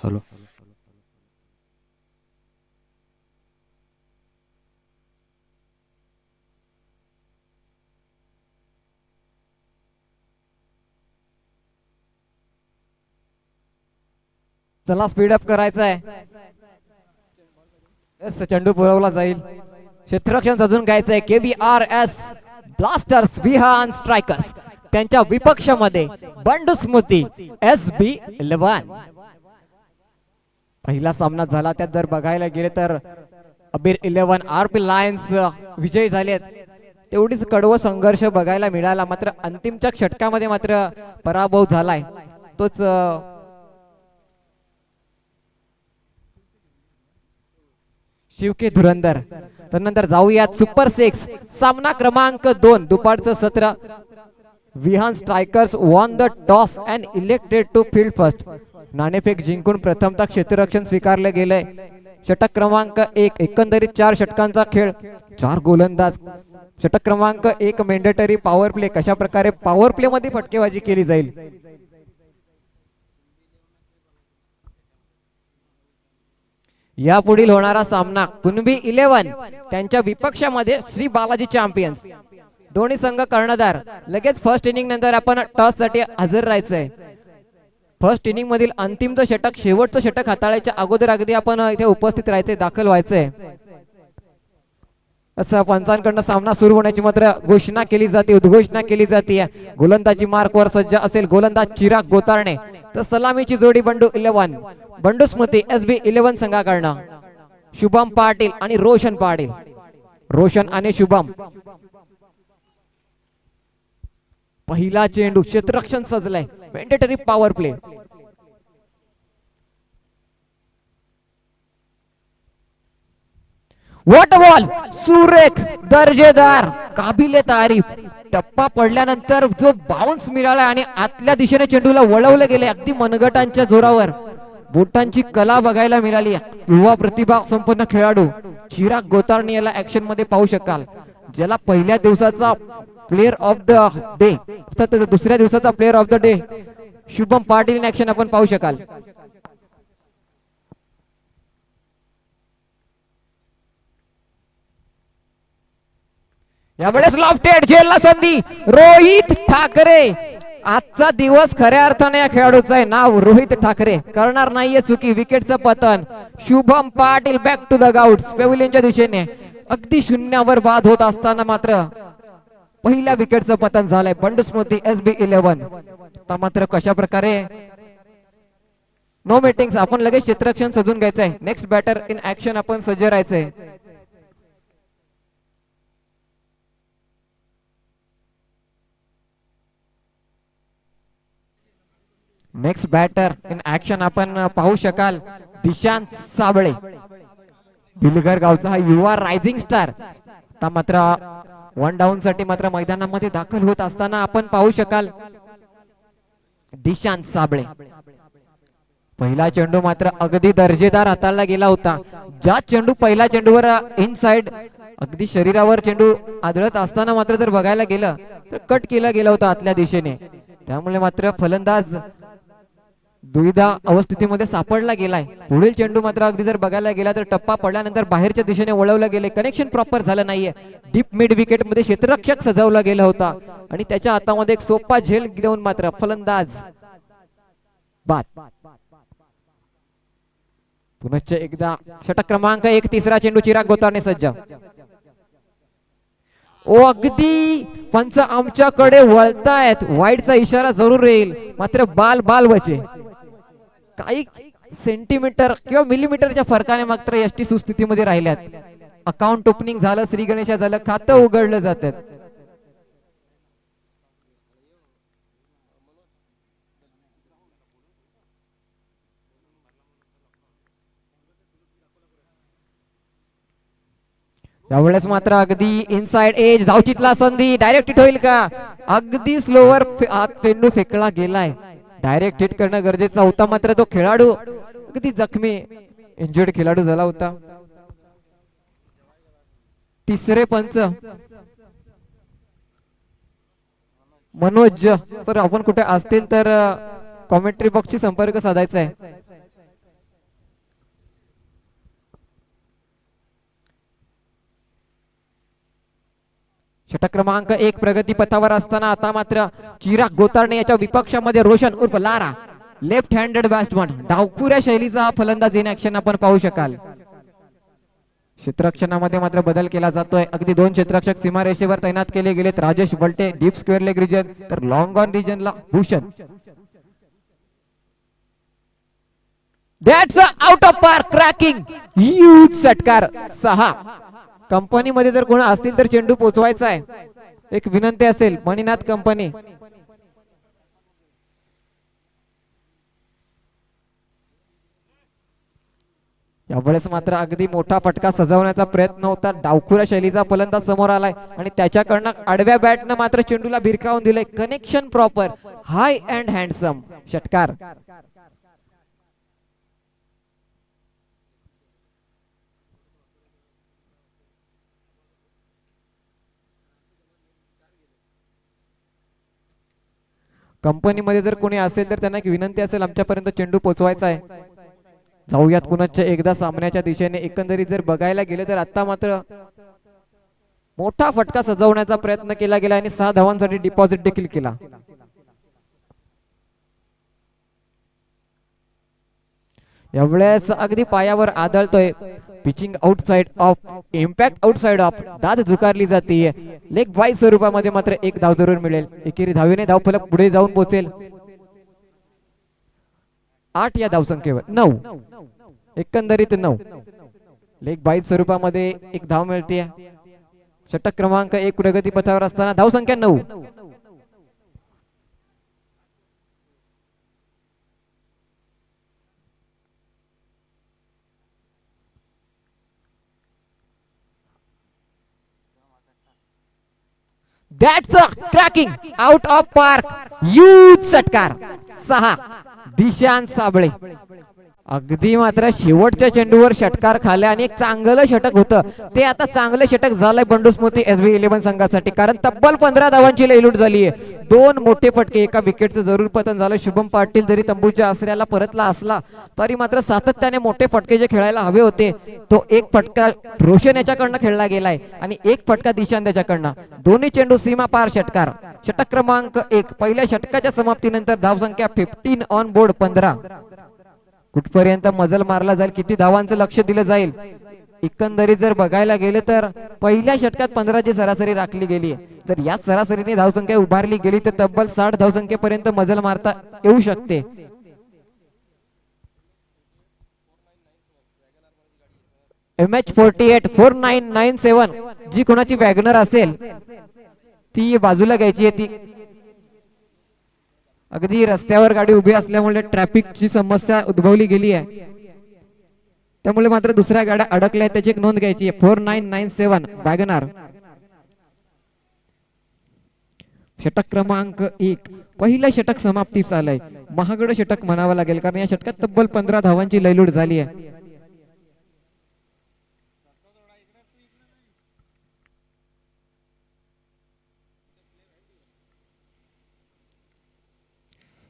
Hello. चला speed up करायचा आहे. चेंडू पुरवला जाईल. क्षेत्ररक्षण सजून घ्यायचंय. KBRS ब्लास्टर्स विहान स्ट्रायकर्स त्यांच्या विपक्षामध्ये बंडू स्मृती SB11. पहिला सामना झाला त्यात जर बघायला गेले तर अबीर 11 RP लायन्स विजयी झालेत. तेवढीच कडवं संघर्ष बघायला मिळाला. मात्र अंतिमच्या षटकामध्ये मात्र पराभव झालाय. तोच शिवके धुरंधर. त्यानंतर जाऊयात सुपर 6 सामना क्रमांक 2 दुपारचं सत्र. Vihaan strikers won the toss and elected to field first. नाणेफेक जिंकून प्रथमतः क्षेत्ररक्षण स्वीकारले गेले. षटक क्रमांक 1 एकंदरीत 4 षटकांचा खेळ, 4 गोलंदाज. षटक क्रमांक 1 मेंडेटरी पॉवर प्ले. कशा प्रकारे पॉवर प्ले मध्ये फटकेबाजी केली जाईल. यापुढील होणारा सामना कुणबी 11 त्यांच्या विपक्षामध्ये श्री बालाजी चॅम्पियन्स. दोन्ही संघ कर्णधार. लगेच फर्स्ट इनिंग नंतर आपण टॉस साठी हजर राहायचंय. फर्स्ट इनिंग मधील अंतिम षटक शेवटचं षटक हाताळायच्या अगोदर अगदी आपण इथे उपस्थित राहायचंय, दाखल व्हायचंय. असं पंचांकडनं सामना सुरू होण्याची मात्र घोषणा केली जाते, उद्घोषणा केली जाते. गोलंदाजी मार्कवर सज्ज असेल गोलंदाज चिराग गोतारणे. तर सलामीची जोडी बंडू 11 बंडू स्मृती SB11 संघाकडनं शुभम पाटील आणि रोशन पाटील. रोशन आणि शुभम. पहिला चेंडू क्षेत्ररक्षण सजलंय. Mandatory power play. What ball. सुरेख, दर्जेदार, काबिले तारीफ. टप्पा पडल्यानंतर जो बाउन्स मिळाला आणि आतल्या दिशेने चेंडूला वळवले गेले अगदी मनगटांच्या जोरावर. बोटांची कला बघायला मिळाली. युवा प्रतिभा संपन्न खेळाडू चिराग गोतारणे याला ऍक्शन मध्ये पाहू शकाल. ज्याला पहिल्या दिवसाचा प्लेअर ऑफ द डे, दुसऱ्या दिवसाचा player of the day Shubham Patil in action आपण पाहू शकाल. यावेळेस लॉफ्टेड झेलला संधी. रोहित ठाकरे. आजचा दिवस खऱ्या अर्थाने या खेळाडूचं आहे. नाव रोहित ठाकरे. करणार नाहीये चुकी. विकेटचं पतन. Shubham Patil back to the गाऊट्स पेव्हिलियनच्या दिशेने. अगदी शून्यावर बाद होत असताना मात्र पहिल्या विकेटचं पतन झालंय. बंडू स्मृती SB11. आता मात्र कशा प्रकारे नो मीटिंग्स. आपण लगेच क्षेत्ररक्षण सजून घ्यायचंय. नेक्स्ट बॅटर इन ऍक्शन आपण सज्ज राहायचंय. नेक्स्ट बॅटर इन ऍक्शन आपण पाहू शकाल दिशांत साबळे. बिलगर गावचा हा युवा रायझिंग स्टार. आता मात्र वन डाऊन साठी मात्र मैदानामध्ये दाखल होत असताना आपण पाहू शकाल दिशांत साबळे. पहिला चेंडू मात्र अगदी दर्जेदार हाताळला गेला होता. ज्या चेंडू पहिल्या चेंडूवर इनसाइड अगदी शरीरावर चेंडू आदळत असताना मात्र जर बघायला गेलं तर कट केला गेला होता आतल्या दिशेने. त्यामुळे मात्र फलंदाज दुविधा अवस्थेमध्ये सापडला गेलाय. पुढील चेंडू मात्र अगदी जर बघायला गेला तर टप्पा पडल्यानंतर बाहेरच्या दिशेने वळवला गेले. कनेक्शन प्रॉपर झालं नाहीये. डीप मिड विकेट मध्ये क्षेत्ररक्षक सजवला गेला होता आणि त्याच्या हातामध्ये एक सोपा झेल देऊन मात्र फलंदाज बाद. पुनश्च एकदा षटक क्रमांक 1 तिसरा चेंडू चिराग गोतारणे सज्ज. ओ अगदी पंच आमच्याकडे वळतायत. वाईडचा इशारा जरूर येईल मात्र बाल बाल बचे. काही सेंटीमीटर किंवा मिलीमीटरच्या फरकाने मात्र एसटी सुस्थितीमध्ये राहिल्यात. अकाउंट ओपनिंग झालं, श्री गणेशा झालं, खातं उघडलं जातात. त्यावेळेस मात्र अगदी इनसाइड एज धावचीतला संधी. डायरेक्ट हिट होईल का. अगदी स्लोवर चेंडू फेकला गेलाय. डायरेक्ट हिट करणं गरजेचं होता मात्र तो खेळाडू अगदी जखमी इंजर्ड खेळाडू झाला होता. तिसरे पंच मनोज सर आपण कुठे असतील तर कॉमेंट्री बॉक्सशी संपर्क साधायचा आहे. षटक क्रमांक 1 प्रगती पथावर असताना आता मात्र चिराग गोतारणे याच्या विपक्षामध्ये रोशन उर्फ लारा लेफ्ट हँडेड बॅट्समन डावखुऱ्या शैलीचा हा फलंदाज इन ऍक्शन आपण पाहू शकाल. क्षेत्ररक्षणामध्ये मात्र बदल केला जातोय. अगदी 2 क्षेत्ररक्षक सीमारेषेवर तैनात केले गेलेत. Rajesh Balte deep square leg region तर लॉंग ऑन रिजनला Bhushan. That's out of park cracking huge षटकार 6. कंपनीमध्ये जर कोण असतील तर चेंडू पोचवायचा आहे. एक विनंती असेल मणिनाथ कंपनी. यावेळेस मात्र अगदी मोठा फटका सजवण्याचा प्रयत्न होता. डावखुऱ्या शैलीचा फलंदाज समोर आलाय आणि त्याच्याकडनं आडव्या बॅटनं मात्र चेंडूला भिरकावून दिलंय. Connection proper high and handsome षटकार. कंपनीमध्ये जर कोणी असेल तर त्यांना एक विनंती असेल आमच्यापर्यंत चेंडू पोहोचवायचा आहे. जाऊयात पुन्हा एकदा सामन्याच्या दिशेने. एकंदरीत जर बघायला गेले तर आता मात्र मोठा फटका सजवण्याचा प्रयत्न केला गेला आणि 6 धावांसाठी डिपॉझिट देखील केला. यावेळेस अगदी पायावर आदळतोय. Pitching outside off impact outside off दाद झुकारली जाते. लेग बाय स्वरूपामध्ये मात्र 1 धाव जरूर मिळेल. एकेरी धावेने धावफलक पुढे जाऊन पोहोचेल. 8 या धावसंख्येवर 9 एकंदरीत 9 लेग बाय स्वरूपामध्ये 1 धाव मिळते. षटक क्रमांक 1 प्रगती पथावर असताना धावसंख्या 9. That's a cracking out of park huge षटकार 6 दिशांत साबळे. अगदी मात्र शेवटच्या चेंडूवर षटकार खाल्ला आणि एक चांगलं षटक होतं ते आता चांगलं षटक झालंय बंडू स्मृती SB11 संघासाठी. कारण तब्बल 15 धावांची लयलूट झाली आहे. 2 मोठे फटके एका विकेटचं जरूर पतन झालं. शुभम पाटील जरी तंबूच्या आसऱ्याला परतला असला तरी मात्र सातत्याने मोठे फटके जे खेळायला हवे होते तो एक फटका रोशन याच्याकडनं खेळला गेलाय आणि एक फटका दिशांत याच्याकडनं. दोन्ही चेंडू सीमा पार षटकार. षटक क्रमांक 1 पहिल्या षटकाच्या समाप्तीनंतर धावसंख्या 15 ऑन बोर्ड 15. कुठपर्यंत मजल मारला जाईल, किती धावांचं लक्ष दिलं जाईल. एकंदरीत जर बघायला गेले तर पहिल्या षटकात 15 ची सरासरी राखली गेली. जर या सरासरीने धावसंख्या उभारली गेली तर तब्बल 60 धावसंख्येपर्यंत मजल मारता येऊ शकते. MH48 4997 जी कोणाची वॅगनर असेल ती बाजूला घ्यायची आहे. ती अगदी रस्त्यावर गाडी उभी असल्यामुळे ट्रॅफिकची समस्या उद्भवली गेली आहे. त्यामुळे मात्र दुसऱ्या गाड्या अडकल्या आहेत त्याची एक नोंद घ्यायची आहे. 4997 वॅगनार. षटक क्रमांक 1 पहिलं षटक समाप्तीस आलंय. महागड षटक म्हणावं लागेल कारण या षटकात तब्बल 15 धावांची लयलूट झाली आहे.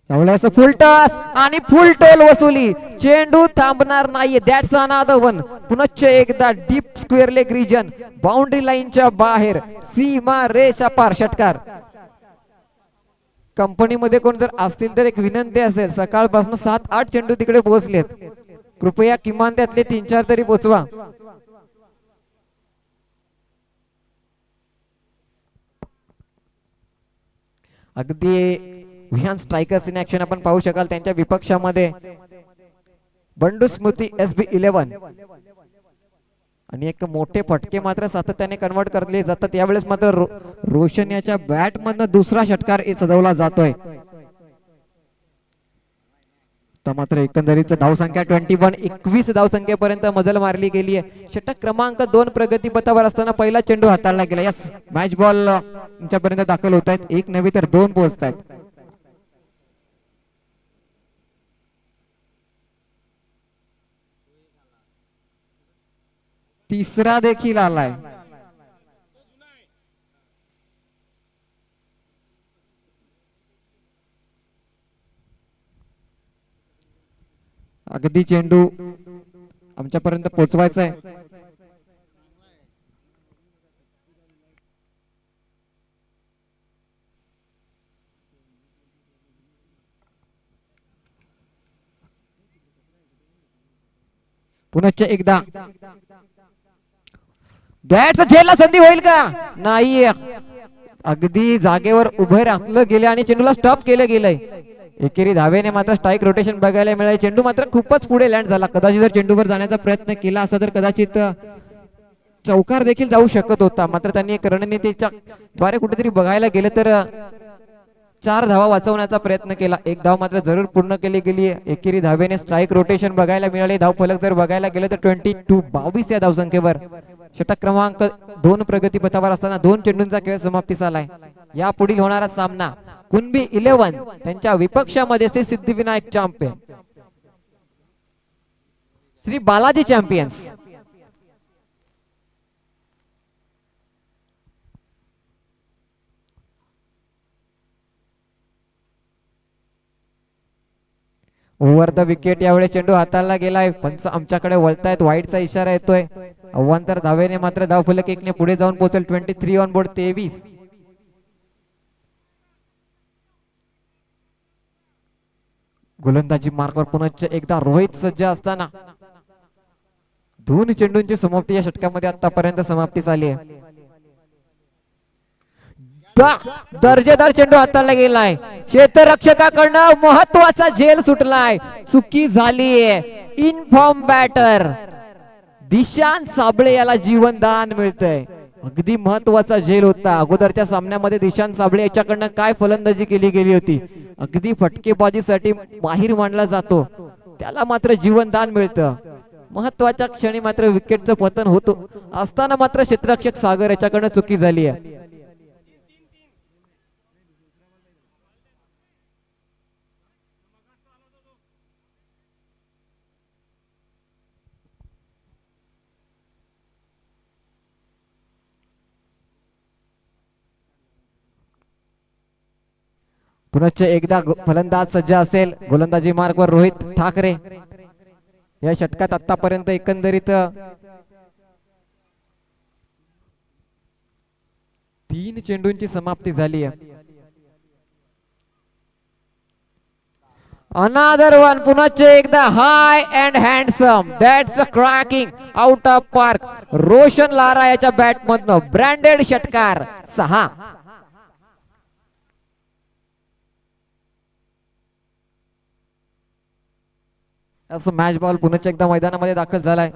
त्यावेळेस फुल टॉस आणि फुल टोल वसुली. चेंडू थांबणार नाहीये. That's another one. पुनश्च एकदा deep square leg region boundary लाईनच्या बाहेर सीमा रेषा पार षटकार. कंपनीमध्ये कोण जर असतील तर एक विनंती असेल, सकाळपासून 7-8 चेंडू तिकडे पोहोचलेत. कृपया किमान त्यातले 3-4 तरी पोहोचवा. अगदी विहान स्ट्रायकर्स इन ऍक्शन आपण पाहू शकाल. त्यांच्या विपक्षामध्ये बंडू स्मृती SB11 आणि एक मोठे फटके मात्र सातत्याने कन्वर्ट करले जातात. यावेळेस मात्र रोशन याच्या बॅट मधनं दुसरा षटकार सजवला जातोय. तर मात्र एकंदरीत धावसंख्या 21 धावसंख्येपर्यंत मजल मारली गेली आहे. षटक क्रमांक 2 प्रगती पथावर असताना पहिला चेंडू हाताळला गेला. यस मॅच बॉल तुमच्यापर्यंत दाखल होत आहेत. 1 नव्हे तर 2 पोहोचत आहेत. तिसरा देखील आलाय. अगदी चेंडू आमच्यापर्यंत पोहोचवायचा आहे. पुनश्च एकदा बॅटचा झेलला संधी होईल का? नाही, अगदी जागेवर उभे राखलं गेले आणि चेंडूला स्टॉप केलं गेलंय. एकेरी धावेने मात्र स्ट्राईक रोटेशन बघायला मिळाले. चेंडू मात्र खूपच पुढे लँड झाला. कदाचित जर चेंडूवर जाण्याचा प्रयत्न केला असता तर कदाचित चौकार देखील जाऊ शकत होता. मात्र त्यांनी एक रणनीतीच्या द्वारे कुठेतरी बघायला गेलं तर 4 धावा वाचवण्याचा प्रयत्न केला. एक धाव मात्र जरूर पूर्ण केली गेली. एकेरी धावेने स्ट्राईक रोटेशन बघायला मिळाले. धाव फलक जर बघायला गेलं तर 22 या धावसंख्येवर षटक क्रमांक 2 प्रगतीपथावर असताना 2 चेंडूंचा खेळ समाप्तीस आलाय. या पुढील होणारा सामना कुणबी 11 त्यांच्या विपक्षामध्ये Shri Siddhivinayak champion, Shri Balaji champions. Over the wicket यावेळी चेंडू हाताळला गेलाय. पंच आमच्याकडे वळतायत, वाईटचा इशारा येतोय. अव्वांतर धावेने मात्र धाव फलक 1 ने पुढे जाऊन पोहोचेल. 23 ऑन बोर्ड 23. गोलंदाजी मार्कवर पुनश्च एकदा रोहित सज्ज असताना 2 चेंडूंची समाप्ती या षटकामध्ये आतापर्यंत समाप्ती झाली आहे. दर्जेदार चेंडू हाताळला गेलाय. क्षेत्ररक्षकाकडनं महत्वाचा झेल सुटलाय. चुकी झालीये. इनफॉर्म बॅटर दिशांत साबळे याला जीवनदान मिळतंय. अगदी महत्वाचा झेल होता. अगोदरच्या सामन्यामध्ये दिशांत साबळे याच्याकडनं काय फलंदाजी केली गेली होती. अगदी फटकेबाजीसाठी बाहेर मांडला जातो, त्याला मात्र जीवनदान मिळतं. महत्वाच्या क्षणी मात्र विकेटचं पतन होतो असताना मात्र क्षेत्ररक्षक सागर याच्याकडनं चुकी झाली आहे. पुनश्च एकदा फलंदाज सज्ज असेल. गोलंदाजी मार्गवर रोहित ठाकरे. या षटकात आतापर्यंत एकंदरीत 3 चेंडूंची समाप्ती झाली आहे. Another one. पुनश्च एकदा high and handsome. That's a cracking out of park. Roshan Lara याच्या बॅट मधनं ब्रँडेड षटकार 6. असं मॅच बॉल पुनश्च एकदा मैदानामध्ये दाखल झालाय.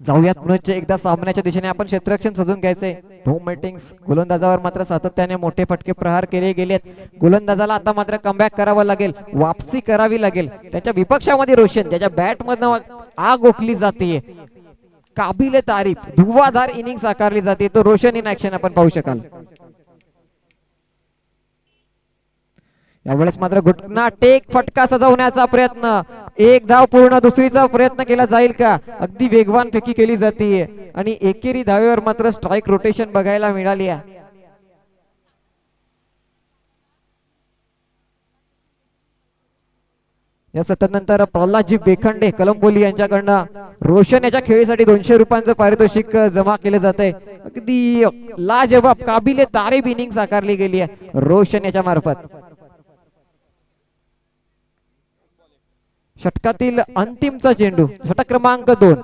जाऊयात पुनश्च एकदा सामन्याच्या दिशेने. आपण क्षेत्ररक्षण सजून घ्यायचंय. No meetings. गोलंदाजावर मात्र सातत्याने मोठे फटके प्रहार केले गेलेत. गोलंदाजाला आता मात्र कमबॅक करावं लागेल, वापसी करावी लागेल. त्याच्या विपक्षामध्ये रोशन ज्याच्या बॅट मधनं आग ओकली जाते, काबिले तारीफ धुवाधार इनिंग साकारली जाते, तो रोशन इन ऍक्शन आपण पाहू शकाल. यावेळेस मात्र घुटना टेक फटका सजवण्याचा प्रयत्न. एक धाव पूर्ण. दुसरीचा प्रयत्न केला जाईल का? अगदी वेगवान फेकी केली जाते आणि एकेरी धावेवर मात्र स्ट्राईक रोटेशन बघायला मिळाली आहे. या सततनंतर प्रल्हादजी बेखंडे कलंबोली यांच्याकडनं रोशन याच्या खेळीसाठी 200 रुपयांचं पारितोषिक जमा केले जाते. अगदी लाजवाब काबिले तारीफ इनिंग साकारली गेली आहे रोशन याच्या मार्फत. षटकातील अंतिमचा चेंडू, षटक क्रमांक 2.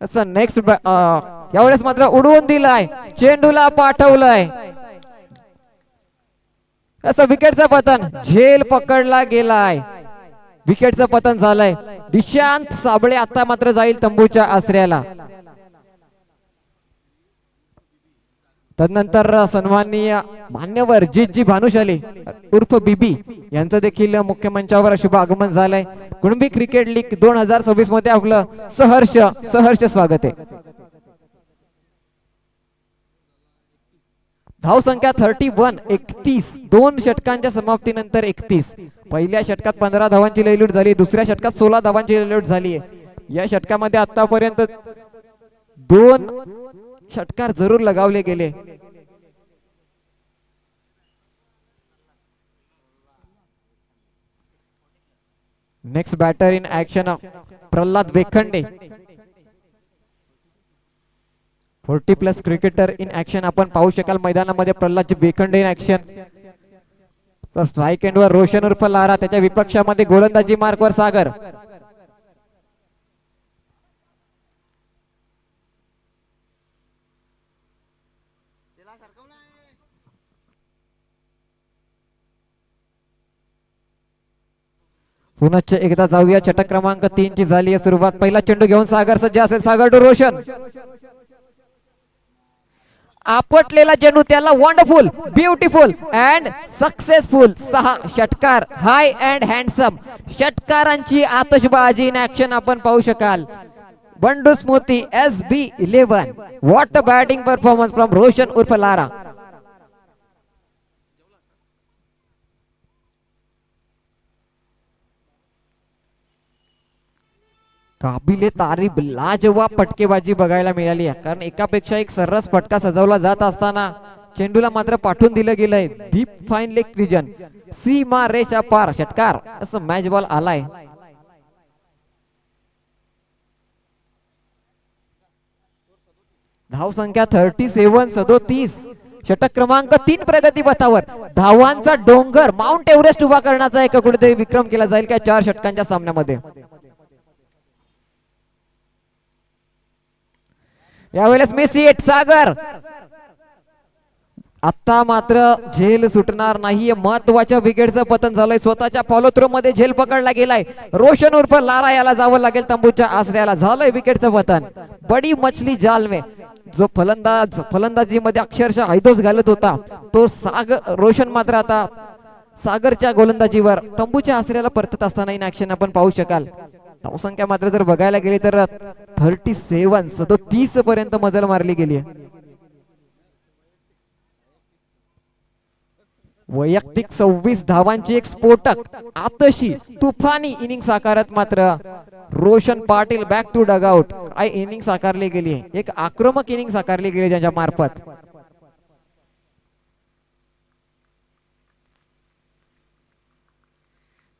असं नेक्स्ट यावेळेस मात्र उडवून दिलाय, चेंडूला पाठवलंय. असं विकेटचं पतन. झेल पकडला गेलाय. विकेटचं पतन झालंय. दिशांत साबळे आता मात्र जाईल तंबूच्या आसऱ्याला. तदनंतर सन्माननीय मान्यवर जी भानुशाली उर्फ बीबी यांचं देखील मुख्य मंचावर शुभ आगमन झालंय. कुणबी क्रिकेट लीग 2026 मध्ये आपलं सहर्ष स्वागत आहे. धाव संख्या 31. 31. 2 षटकांच्या समाप्तीनंतर 31. पहिल्या षटकात 15 धावांची लयलूट झाली. दुसऱ्या षटकात 16 धावांची लयलूट झाली. या षटकामध्ये आतापर्यंत 2 षटकार जरूर लगावले गेले. Next batter in action Pralhad Bekhande. 40+ cricketer in action आपण पाहू शकाल मैदानामध्ये. Pralhad Bekhande in action. Strike एंडवर रोशन उर्फ लारा, त्याच्या विपक्षामध्ये गोलंदाजी मार्कवर सागर. पुन्हा एकदा जाऊया. षटक क्रमांक 3 ची झाली आहे सुरुवात. पहिला चेंडू घेऊन सागर सज्ज असेल. सागर टू रोशन. आपटलेला चेंडू, त्याला वंडरफुल, ब्युटिफुल अँड सक्सेसफुल 6 षटकार. हाय अँड हँडसम षटकारांची आतषबाजी इन ऍक्शन आपण पाहू शकाल. बंडू स्मृती SB11. What a batting performance from Roshan उर्फ लारा. काबिले तारीफ लाजवाब फटकेबाजी बघायला मिळाली आहे. कारण एकापेक्षा एक सर्रास फटका सजवला जात असताना चेंडूला मात्र पाठवून दिलं गेलंय डीप फाईन लेग रिजन, सीमा रेषा पार षटकार असं मॅच बॉल आलाय. धाव संख्या 37-37. षटक क्रमांक 3 प्रगती पथावर. धावांचा डोंगर माउंट एव्हरेस्ट उभा करण्याचा एक कुठेतरी विक्रम केला जाईल का 4 षटकांच्या सामन्यामध्ये. यावेळेस मेसी एट सागर. आता मात्र झेल सुटणार नाहीये. महत्वाच्या विकेटचं पतन झालंय. स्वतःच्या फॉलो थ्रो मध्ये झेल पकडला गेलाय. रोशन उर्फ लारा याला जावं लागेल तंबूच्या आसऱ्याला. झालंय विकेटचं पतन. बडी मछली जाल में जो फलंदाजी मध्ये अक्षरशः हैदोस घालत होता तो रोशन मात्र आता सागरच्या गोलंदाजीवर तंबूच्या आसऱ्याला परतत असताना इन ऍक्शन आपण पाहू शकाल. धावसंख्या मात्र जर बघायला गेली तर 37 पर्यंत मजल मारली गेली आहे. वैयक्तिक 26 धावांची एक स्फोटक आतशी तुफानी इनिंग साकारत मात्र Roshan Patil back to dugout. काय इनिंग साकारली गेली आहे. एक आक्रमक इनिंग साकारली गेली ज्याच्या मार्फत.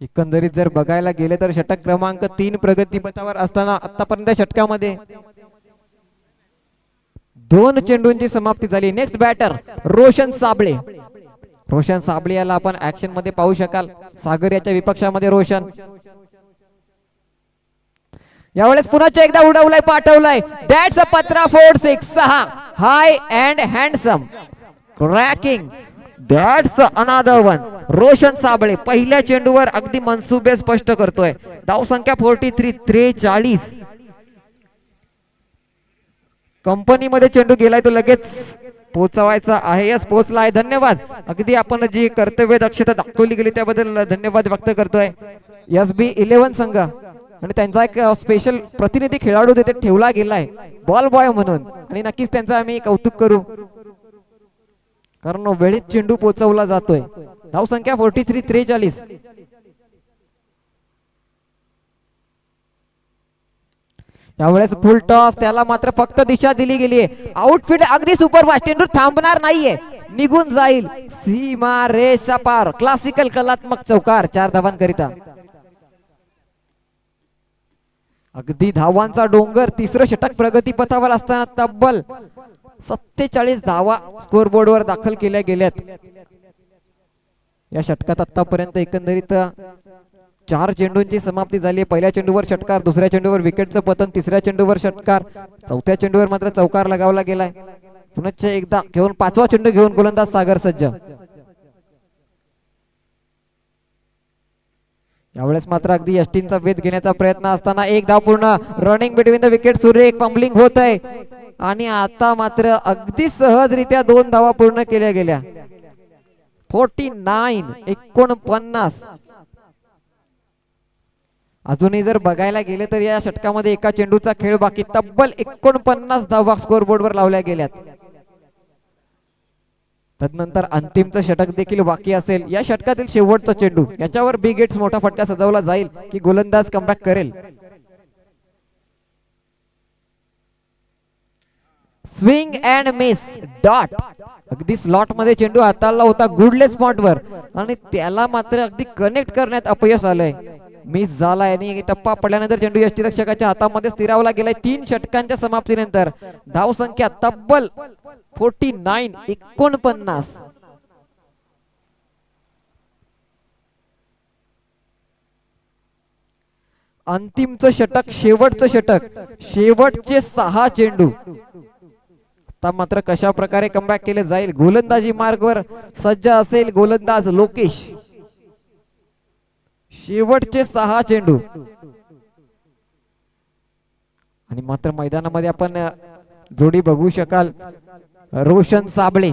एकंदरीत जर बघायला गेले तर षटक क्रमांक 3 प्रगतीपथावर असताना आतापर्यंत षटकामध्ये 2 चेंडूंची समाप्ती झाली. Next batter Roshan Sable. रोशन साबळे याला आपण ऍक्शन मध्ये पाहू शकाल. सागर याच्या विपक्षामध्ये रोशन. यावेळेस पुन्हा एकदा उडवलाय, पाठवलाय. दॅट्स अ पत्रा 4-6. High and handsome cracking. That's another one. Roshan Sable पहिल्या चेंडूवर अगदी मनसुबे स्पष्ट करतोय. धाव संख्या 43. कंपनीमध्ये चेंडू गेलाय तो लगेच पोहोचवायचा आहे. यस, पोहोचला आहे. धन्यवाद. अगदी आपण जी कर्तव्य दक्षता दाखवली गेली त्याबद्दल धन्यवाद व्यक्त करतोय. SB11 संघ आणि त्यांचा एक स्पेशल प्रतिनिधी खेळाडू तिथे ठेवला गेलाय बॉल बॉय म्हणून आणि नक्कीच त्यांचा आम्ही कौतुक करू कारण वेळेत चेंडू पोहोचवला जातोय. धाव संख्या 43. यावेळेस फुल टॉस. त्याला मात्र फक्त दिशा दिली गेली आहे. आउटफिट अगदी सुपरफास्ट. चेंडू थांबणार नाहीये, निघून जाईल. सीमा रेषा पार. क्लासिकल कलात्मक चौकार 4 धावांकरिता. अगदी धावांचा डोंगर. 3रं षटक प्रगती पथावर असताना तब्बल 47 धावा स्कोरबोर्ड वर दाखल केल्या गेल्यात. या षटकात आतापर्यंत एकंदरीत 4 चेंडूंची समाप्ती झाली. पहिल्या चेंडूवर षटकार, दुसऱ्या चेंडूवर विकेटचं पतन, तिसऱ्या चेंडूवर षटकार, चौथ्या चेंडूवर मात्र चौकार लगावला गेलाय. पुन्हा एकदा घेऊन 5वा चेंडू घेऊन गोलंदाज सागर सज्ज. यावेळेस मात्र अगदी यष्टींचा वेध घेण्याचा प्रयत्न असताना एक धाव पूर्ण. Running between the wicket. सूर्य एक पंबलिंग होत आहे आणि आता मात्र अगदी सहजरित्या 2 धावा पूर्ण केल्या गेल्या. 49. अजूनही जर बघायला गेले तर या षटकामध्ये एका चेंडूचा खेळ बाकी. तब्बल 49 धावा स्कोरबोर्ड वर लावल्या गेल्यात. तदनंतर अंतिमचं षटक देखील बाकी असेल. या षटकातील शेवटचा चेंडू याच्यावर बिग हिट्स मोठा फटका सजवला जाईल की गोलंदाज कमबॅक करेल. Swing and miss dot. अगदी स्लॉट मध्ये चेंडू हाताळला होता गुडले स्पॉट वर आणि त्याला मात्र अगदी कनेक्ट करण्यात अपयश आलंय. मिस झालाय आणि टप्पा पडल्यानंतर चेंडू यष्टीरक्षकाच्या हातामध्ये स्थिरावला गेलाय 3 षटकांच्या समाप्तीनंतर. धाव संख्या तब्बल 49. अंतिमचं षटक, शेवटचं षटक, शेवटचे 6 चेंडू. आता मात्र कशा प्रकारे कमबॅक केले जाईल. गोलंदाजी मार्गवर सज्ज असेल गोलंदाज लोकेश. शेवटचे 6 चेंडू आणि मात्र मैदानामध्ये आपण जोडी बघू शकाल. रोशन साबळे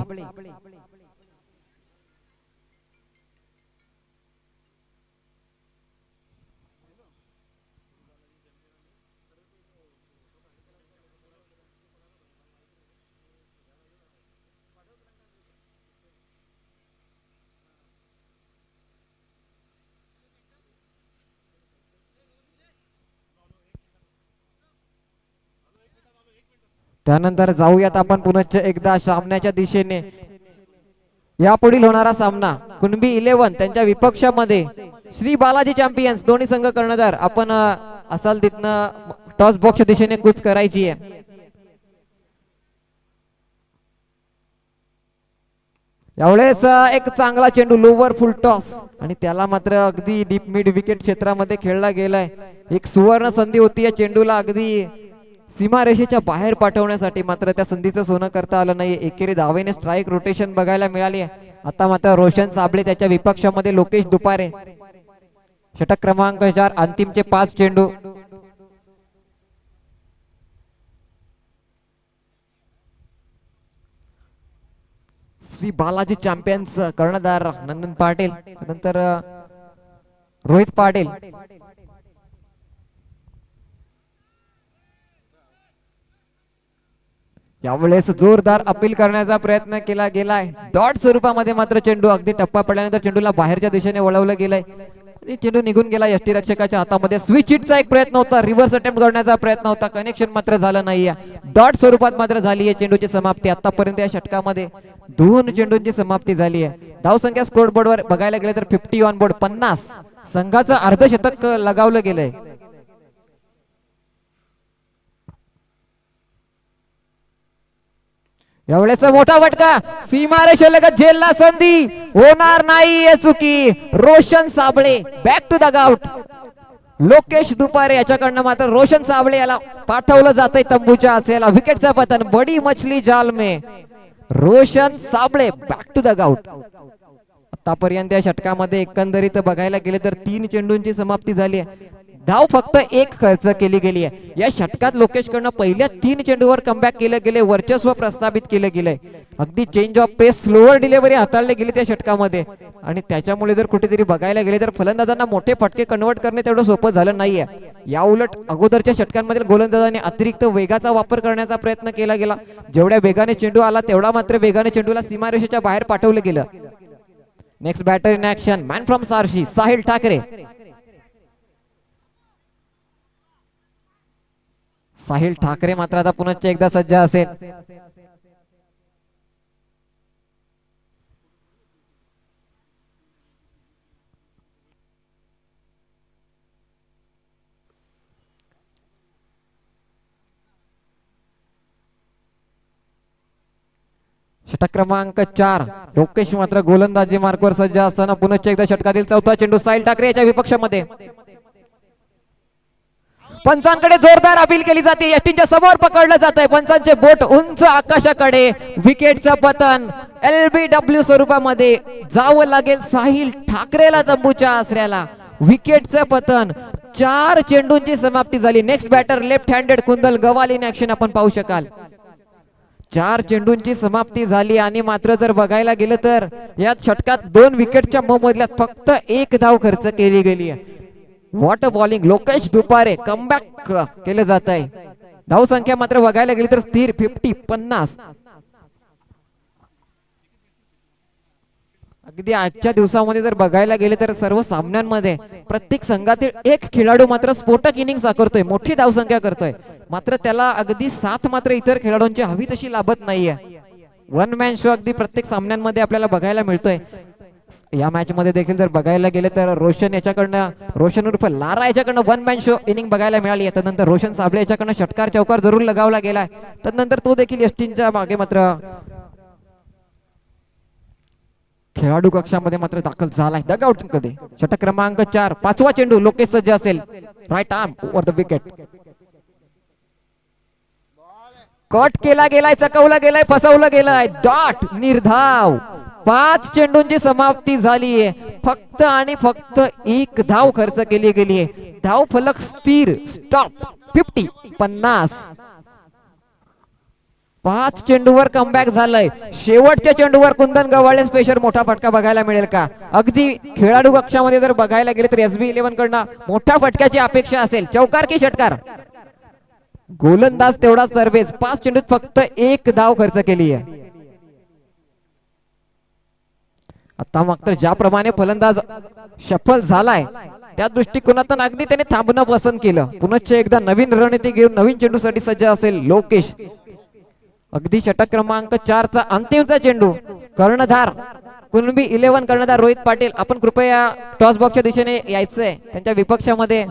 त्यानंतर जाऊयात आपण पुन्हा एकदा सामन्याच्या दिशेने. यापुढील होणारा सामना कुणबी 11 त्यांच्या विपक्षामध्ये श्री बालाजी चॅम्पियन्स. दोन्ही संघ कर्णधार आपण असाल तिथनं टॉस बॉक्सच्या दिशेने कूच करायची आहे. यावेळेस एक चांगला चेंडू लोवर फुल टॉस आणि त्याला मात्र अगदी डीप मिड विकेट क्षेत्रामध्ये खेळला गेलाय. एक सुवर्ण संधी होती या चेंडूला अगदी सीमारेषेच्या बाहेर पाठवण्यासाठी, मात्र त्या संधीचं सोनं करता आलं नाही. एकेरी धावेने स्ट्राईक रोटेशन बघायला मिळाली आहे. आता मात्र रोशन साबळे त्याच्या विपक्षामध्ये लोकेश दुपारे. षटक क्रमांक 4, अंतिमचे 5 चेंडू. श्री बालाजी चॅम्पियन्स कर्णधार नंदन पाटील, नंतर रोहित पाटील. यावेळेस जोरदार अपील करण्याचा प्रयत्न केला गेलाय. डॉट स्वरूपामध्ये मात्र चेंडू अगदी टप्पा पडल्यानंतर चेंडूला बाहेरच्या दिशेने वळवलं गेलंय आणि चेंडू निघून गेला यष्टीरक्षकाच्या हातामध्ये. स्विच हिटचा एक प्रयत्न होता, रिव्हर्स अटेम्प्ट करण्याचा प्रयत्न होता, कनेक्शन मात्र झालं नाहीये. डॉट स्वरूपात मात्र झाली आहे चेंडूची समाप्ती. आतापर्यंत या षटकामध्ये 2 चेंडूंची समाप्ती झाली आहे. धावसंख्या स्कोर बोर्डवर बघायला गेले तर 50 ऑन बोर्ड, 50. संघाचं अर्धशतक लगावलं गेलंय. यावेळेस मोठा फटका, सीमारेषेलगत झेलला संधी, होणार नाही या चुकी. Roshan Sable back to dugout. Lokesh Dupare याच्याकडनं मात्र रोशन साबळे याला पाठवलं जातंय तंबूच्या आसऱ्याला. विकेटचा पतन, बडी मछली जाल में. Roshan Sable back to dugout. आतापर्यंत या षटकामध्ये एकंदरीत बघायला गेले तर 3 चेंडूंची समाप्ती झाली आहे. धाव फक्त 1 खर्च केली गेली आहे. या षटकात लोकेश कडनं पहिल्या 3 चेंडूवर कमबॅक केलं गेले, वर्चस्व प्रस्थापित केलं गेलंय. अगदी change of pace, slower delivery हाताळली गेली त्या षटकामध्ये आणि त्याच्यामुळे जर कुठेतरी बघायला गेले तर फलंदाजांना मोठे फटके कन्वर्ट करणे तेवढं सोपं झालं नाहीये. या उलट अगोदरच्या षटकांमधील गोलंदाजांनी अतिरिक्त वेगाचा वापर करण्याचा प्रयत्न केला गेला. जेवढ्या वेगाने चेंडू आला तेवढा मात्र वेगाने चेंडूला सीमारेषेच्या बाहेर पाठवलं गेलं. Next batter in action, man from Sarshi, Sahil Thakre. Sahil Thakre मात्र आता पुन्हा एकदा सज्ज असेल. षटक क्रमांक 4, लोकेश मात्र गोलंदाजी मार्कवर सज्ज असताना पुन्हा एकदा षटकातील 4था चेंडू साहिल ठाकरे याच्या विपक्षामध्ये. पंचांकडे जोरदार अपील केली जाते, यष्टींच्या समोर पकडलं जात आहे. पंचांचे बोट उंच आकाशाकडे. विकेटचं पतन LBW स्वरूपामध्ये जावं लागेल साहिल ठाकरेला तंबूच्या आसऱ्याला. विकेटचं पतन. 4 चेंडूंची समाप्ती झाली. Next batter left handed Kundal Gawal in action आपण पाहू शकाल. 4 चेंडूंची समाप्ती झाली आणि मात्र जर बघायला गेलं तर या षटकात 2 विकेटच्या मोबदल्यात फक्त 1 धाव खर्च केली गेली आहे. What a bowling. Lokesh Dupare comeback केलं जात आहे. धाव संख्या मात्र बघायला गेली तर स्थिर 50. अगदी आजच्या दिवसामध्ये जर बघायला गेले तर सर्व सामन्यांमध्ये प्रत्येक संघातील एक खेळाडू मात्र स्फोटक इनिंग साकारतोय, मोठी धावसंख्या करतोय. मात्र त्याला अगदी साथ मात्र इतर खेळाडूंची हवी तशी लाभत नाहीये. वन मॅन शो अगदी प्रत्येक सामन्यांमध्ये आपल्याला बघायला मिळतोय. या मॅच मध्ये देखील जर बघायला गेले तर रोशन उर्फ लारा याच्याकडनं वन मॅन शो इनिंग बघायला मिळाली. त्यानंतर रोशन साबळे याच्याकडनं षटकार चौकार जरूर लगावला गेलाय. त्यानंतर तो देखील यष्टींच्या मागे मात्र खेळाडू कक्षामध्ये मात्र दाखल झालाय. डगआउट मध्ये षटक क्रमांक 4 पाचवा चेंडू लोकेश सज्ज असेल. Right arm over the wicket. Cut केला गेलाय, चकवला गेलाय, फसवलं गेलाय. डॉट निर्धाव. 5 चेंडूंची समाप्ती झालीये. फक्त आणि फक्त 1 धाव खर्च केली गेलीये. धाव फलक स्थिर स्टॉप 50. 5 चेंडूवर कमबॅक झालंय. शेवटच्या चेंडूवर कुंदन गव्हाळे स्पेशल मोठा फटका बघायला मिळेल का? अगदी खेळाडू कक्षामध्ये जर बघायला गेले तर SB11 कडनं मोठ्या फटक्याची अपेक्षा असेल. चौकार की षटकार? गोलंदाज तेवढा सर्वेच. 5 चेंडूत फक्त 1 धाव खर्च केली आहे. आता मात्र ज्याप्रमाणे फलंदाज सफल झालाय त्या दृष्टिकोनातून अगदी त्याने थांबणं पसंत केलं. पुनश्च एकदा नवीन रणनीती घेऊन नवीन चेंडूसाठी सज्ज असेल लोकेश. अगदी षटक क्रमांक 4 चा अंतिमचा चेंडू. कर्णधार कुणबी 11 कर्णधार रोहित पाटील, आपण कृपया टॉस बॉक्सच्या दिशेने यायचंय. त्यांच्या विपक्षामध्ये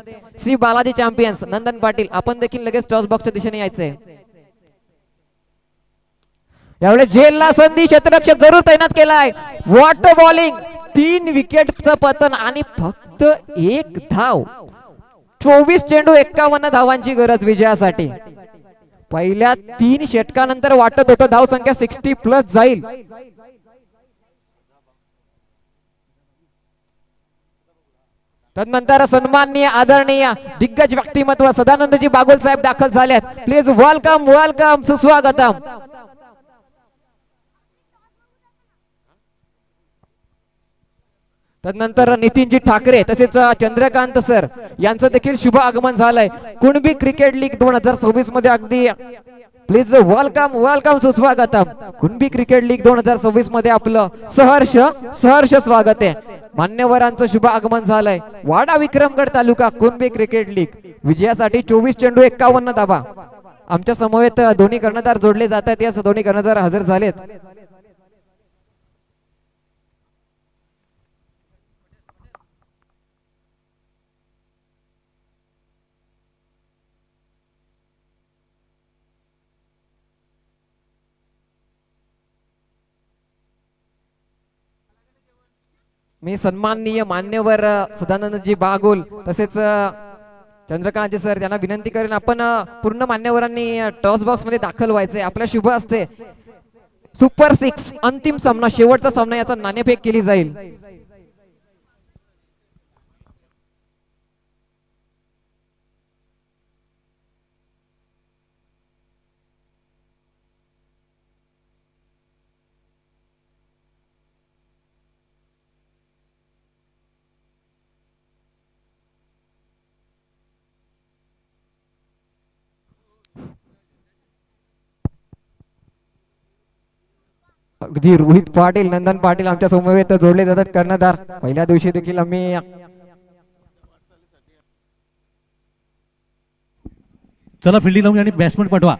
श्री बालाजी चॅम्पियन्स नंदन पाटील, आपण देखील लगेच टॉस बॉक्सच्या दिशेने यायचंय. यावेळेस झेलला संधी क्षेत्ररक्षक जरूर तैनात केलाय. Water bowling. 3 विकेटचं पतन आणि फक्त 1 धाव. 24 चेंडू 51 धावांची गरज विजयासाठी. पहिल्या 3 षटकानंतर वाटत होतं धाव संख्या 60+ जाईल. तदनंतर सन्माननीय आदरणीय दिग्गज व्यक्तिमत्व सदानंदजी बागुल साहेब दाखल झालेत. प्लीज वेलकम वेलकम, सुस्वागतम. तदनंतर नितीनजी ठाकरे तसेच चंद्रकांत सर यांचं देखील शुभ आगमन झालंय. कुणबी क्रिकेट लीग 2026 मध्ये. अगदी प्लीज वेलकम वेलकम, सुस्वागतम. कुणबी क्रिकेट लीग 2026 मध्ये आपलं सहर्ष स्वागत आहे. मान्यवरांचं शुभ आगमन झालंय. वाडा विक्रमगड तालुका कुणबी क्रिकेट लीग विजयासाठी 24 चेंडू 51 धावा. आमच्या समवेत दोन्ही कर्णधार जोडले जात आहेत. यास दोन्ही कर्णधार हजर झालेत. मी सन्माननीय मान्यवर सदानंदजी बागुल तसेच चंद्रकांतजी सर यांना विनंती करेन, आपण पूर्ण मान्यवरांनी टॉस बॉक्स मध्ये दाखल व्हायचे. आपल्या शुभ असते सुपर 6 अंतिम सामना, शेवटचा सामना, याचा नाणेफेक केली जाईल. अगदी रोहित पाटील नंदन पाटील आमच्या समवेत जोडले जातात कर्णधार. पहिल्या दिवशी देखील आम्ही चला फिल्डिंग लावून आणि बॅट्समन पाठवा.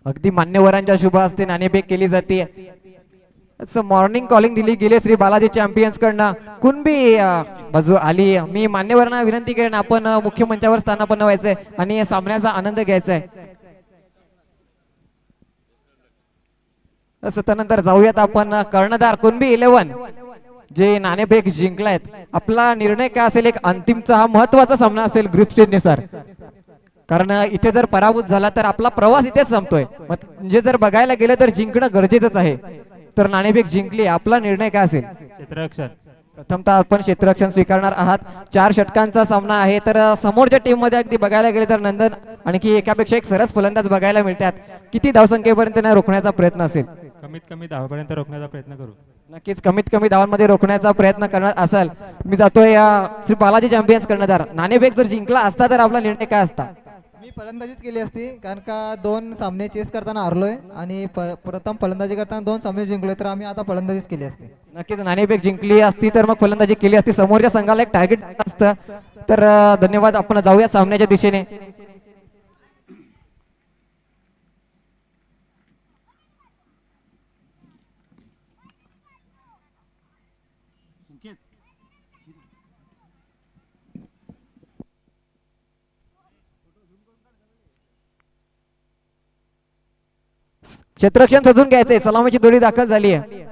अगदी मान्यवरांच्या शुभ हस्ते नाणेफेक केली जाते. मॉर्निंग कॉलिंग दिली गेली श्री बालाजी चॅम्पियन्स कडनं. कुणबी बाजू आली. मी मान्यवरांना विनंती करेन, आपण मुख्य मंचावर स्थानापन्न व्हायचंय आणि सामन्याचा आनंद घ्यायचा आहे. त्यानंतर जाऊयात आपण कर्णधार कुणबी 11 जे नाणेफेक जिंकलायत. आपला निर्णय काय असेल? एक अंतिमचा हा महत्वाचा सामना असेल ग्रुप स्टेज नुसार, कारण इथे जर पराभूत झाला तर आपला प्रवास इथेच संपतोय. म्हणजे जर बघायला गेलं तर जिंकणं गरजेचंच आहे. तर नाणेफेक जिंकली, आपला निर्णय काय असेल? क्षेत्ररक्षण. प्रथमतः आपण क्षेत्ररक्षण स्वीकारणार आहात. 4 षटकांचा सामना आहे. तर समोरच्या टीम मध्ये अगदी बघायला गेले तर नंदन आणखी एकापेक्षा एक सरस फलंदाज बघायला मिळतात. किती धावसंख्येपर्यंत त्यांना रोखण्याचा प्रयत्न असेल? कमीत कमी 10 रोखण्याचा प्रयत्न करू. नक्कीच कमीत कमी धावांमध्ये रोखण्याचा प्रयत्न करणार असाल. मी जातोय श्री बालाजी चॅम्पियन्स कर्णधार. नाणेफेक जर जिंकला असता तर आपला निर्णय काय असता? मी फलंदाजीच केली असती, कारण का 2 सामने चेस करताना हारलोय आणि प्रथम फलंदाजी करताना 2 सामने जिंकलोय, तर आम्ही आता फलंदाजीच केली असती. नक्कीच नाणेफेक जिंकली असती तर मग फलंदाजी केली असती. समोरच्या संघाला एक टार्गेट असतं. तर धन्यवाद. आपण जाऊया सामन्याच्या दिशेने. क्षेत्ररक्षण सजून घ्यायचंय. सलामीची जोडी दाखल झाली आहे.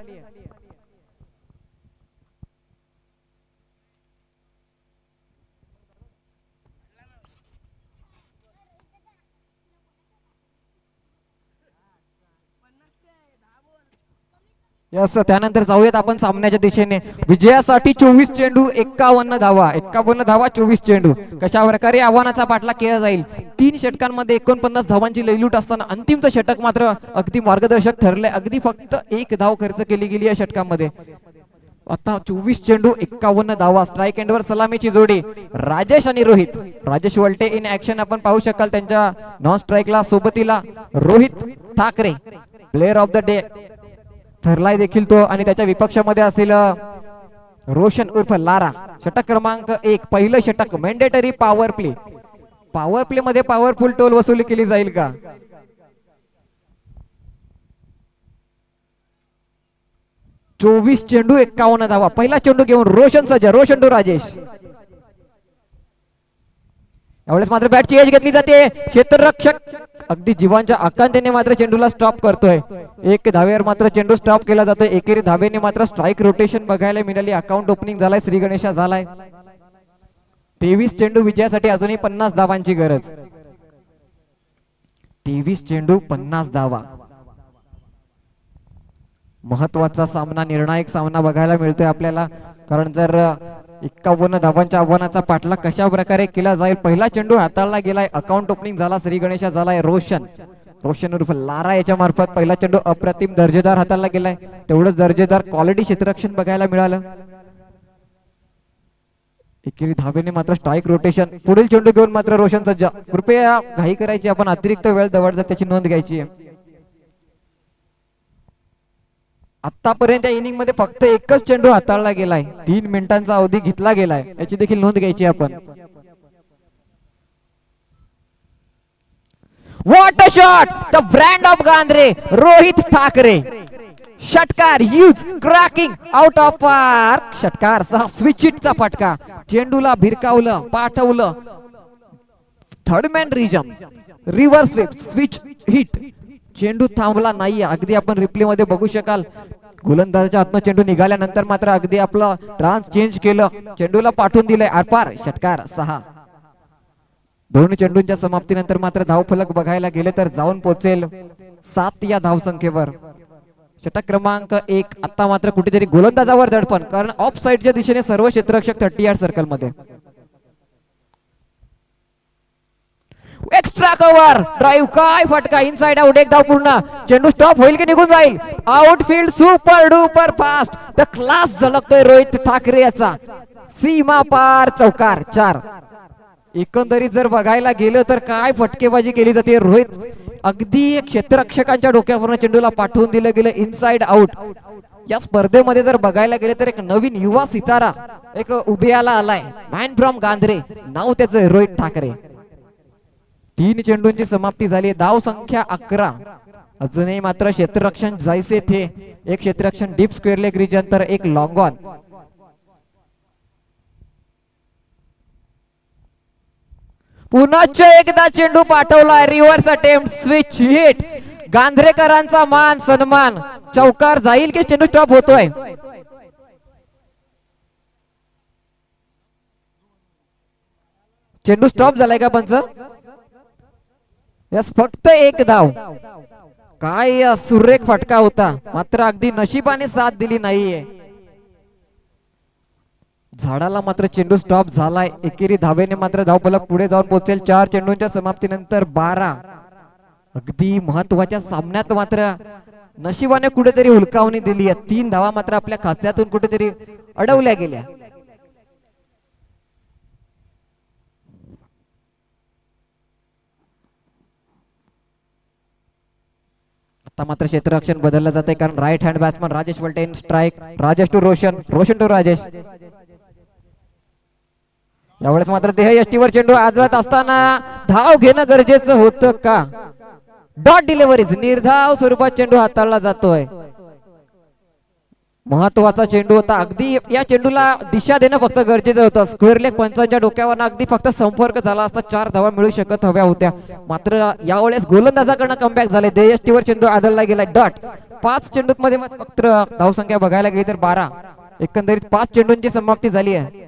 यस, त्यानंतर जाऊयात आपण सामन्याच्या दिशेने. विजयासाठी 24 चेंडू 51 धावा, 51 धावा 24 चेंडू. कशा प्रकारे आव्हानाचा पाठलाग केला जाईल. 3 षटकांमध्ये 49 धावांची लयलूट असताना अंतिमचं षटक मात्र अगदी मार्गदर्शक ठरलंय. अगदी फक्त 1 धाव खर्च केली गेली या षटकामध्ये. आता 24 चेंडू 51 धावा. स्ट्राईक एंडवर सलामीची जोडी राजेश आणि रोहित. राजेश वलटे इन ऍक्शन आपण पाहू शकाल. त्यांच्या नॉन स्ट्राईकला सोबतीला Rohit Thakre player of the day ठरलाय देखील तो. आणि त्याच्या विपक्षामध्ये असलेलं रोशन उर्फ लारा. षटक क्रमांक 1, पहिलं षटक mandatory power play. Power play मध्ये पॉवरफुल टोल वसुली केली जाईल का? चोवीस चेंडू 51 धावा. पहिला चेंडू घेऊन रोशन सज्ज. रोशन टू राजेश. यावेळेस मात्र बॅटची एज घेतली जाते. क्षेत्ररक्षक अगदी जीवांच्या आकांक्षेने मात्र चेंडूला स्टॉप करतोय. 1 धावेवर मात्र चेंडू स्टॉप केला जातोय. एकेरी धावेने मात्र स्ट्राईक रोटेशन बघायला मिळाली. अकाउंट ओपनिंग झालाय. श्री गणेशा झालाय. 23 चेंडू विजयासाठी अजूनही 50 धावांची गरज. 23 चेंडू 50 धावा. महत्वाचा सामना, निर्णायक सामना बघायला मिळतोय आपल्याला. कारण जर 51 धावांच्या आव्हानाचा पाठलाग कशा प्रकारे केला जाईल. पहिला चेंडू हाताळला गेलाय. अकाउंट ओपनिंग झाला. श्री गणेशा झालाय. रोशन उर्फ लारा याच्या मार्फत पहिला चेंडू अप्रतिम दर्जेदार हाताळला गेलाय. तेवढंच दर्जेदार क्वालिटी क्षेत्ररक्षण बघायला मिळालं. एकेरी धावेने मात्र स्ट्राईक रोटेशन. पुढील चेंडू घेऊन मात्र रोशन सज्ज. कृपया घाई करायची. आपण अतिरिक्त वेळ दवडतात त्याची नोंद घ्यायची आहे. आतापर्यंत या इनिंग मध्ये फक्त एकच चेंडू हाताळला गेलाय. 3 मिनिटांचा अवधी घेतला गेलाय. याची देखील नोंद घ्यायची आपण. What a shot. The brand of Gandhare Rohit Thakre. षटकार huge cracking out of park. षटकार सहा स्विच हिटचा फटका. चेंडूला भिरकावलं, पाठवलं. Third man region reverse sweep switch hit. चेंडू थांबला नाहीये. अगदी आपण रिप्ले मध्ये बघू शकाल. गोलंदाजाच्या हातनं चेंडू निघाल्यानंतर मात्र अगदी आपलं ट्रान्स चेंज केलं. चेंडूला पाठवून दिलंय आरपार. षटकार 6. 2 चेंडूंच्या समाप्तीनंतर मात्र धावफलक बघायला गेले तर जाऊन पोहोचेल 7 या धावसंख्येवर. षटक क्रमांक 1. आता मात्र कुठेतरी गोलंदाजावर दडपण. कारण ऑफ साइडच्या दिशेने सर्व क्षेत्ररक्षक 30 यार्ड सर्कल मध्ये. Extra cover drive. काय फटका. Inside out. 1 धाव पूर्ण. चेंडू स्टॉप होईल की निघून जाईल. Outfield super duper fast. The class झलकतोय रोहित ठाकरे याचा. सीमा पार चौकार 4. एकंदरीत जर बघायला गेलं तर काय फटकेबाजी केली जाते. रोहित अगदी क्षेत्ररक्षकांच्या डोक्यावरून चेंडूला पाठवून दिलं गेलं इनसाइड आउट. या स्पर्धेमध्ये जर बघायला गेले तर एक नवीन युवा सितारा एक उदयाला आलाय. Man from Gandhare. नाव त्याचं रोहित ठाकरे. 3 चेंडूंची समाप्ती झाली. धाव संख्या 11. अजूनही मात्र क्षेत्ररक्षण जायचे थे. एक क्षेत्ररक्षण डीप स्क्वेअर लेग रिजन तर एक लॉंग ऑन. पुन्हा एकदा चेंडू पाठवलाय. Reverse attempt switch hit. गांधरेकरांचा मान सन्मान. चौकार जाईल की चेंडू स्टॉप होतोय. चेंडू स्टॉप झालाय का पंच. यस, फक्त 1 धाव. काय सुरेख फटका होता. मात्र अगदी नशिबाने साथ दिली नाहीये. झाडाला मात्र चेंडू स्टॉप झालाय. एकेरी धावेने मात्र धावफलक पुढे जाऊन पोहोचेल. 4 चेंडूंच्या समाप्तीनंतर 12. अगदी महत्वाच्या सामन्यात मात्र नशिबाने कुठेतरी हुलकावणी दिली आहे. 3 धावा मात्र आपल्या खात्यातून कुठेतरी अडवल्या गेल्या. आता मात्र क्षेत्ररक्षण बदललं जाते. कारण right hand batsman Rajesh Walte in strike. Rajesh to Roshan. Roshan to Rajesh. यावेळेस मात्र देह यष्टीवर चेंडू आदळत असताना धाव घेणं गरजेचं होतं का. Dot deliveries. निर्धाव स्वरूपात चेंडू हाताळला जातोय. महत्वाचा चेंडू होता. अगदी या चेंडूला दिशा देणं फक्त गरजेचं होतं. स्क्वेअर लेग पंचांच्या डोक्यावर अगदी फक्त संपर्क झाला असता 4 धावा मिळू शकत हव्या होत्या. मात्र यावेळेस गोलंदाजाकडनं कमबॅक झाले. देयष्टीवर चेंडू आदळला गेला. डॉट 5 चेंडूंमध्ये फक्त धावसंख्या बघायला गेली तर 12. एकंदरीत 5 चेंडूंची समाप्ती झाली आहे.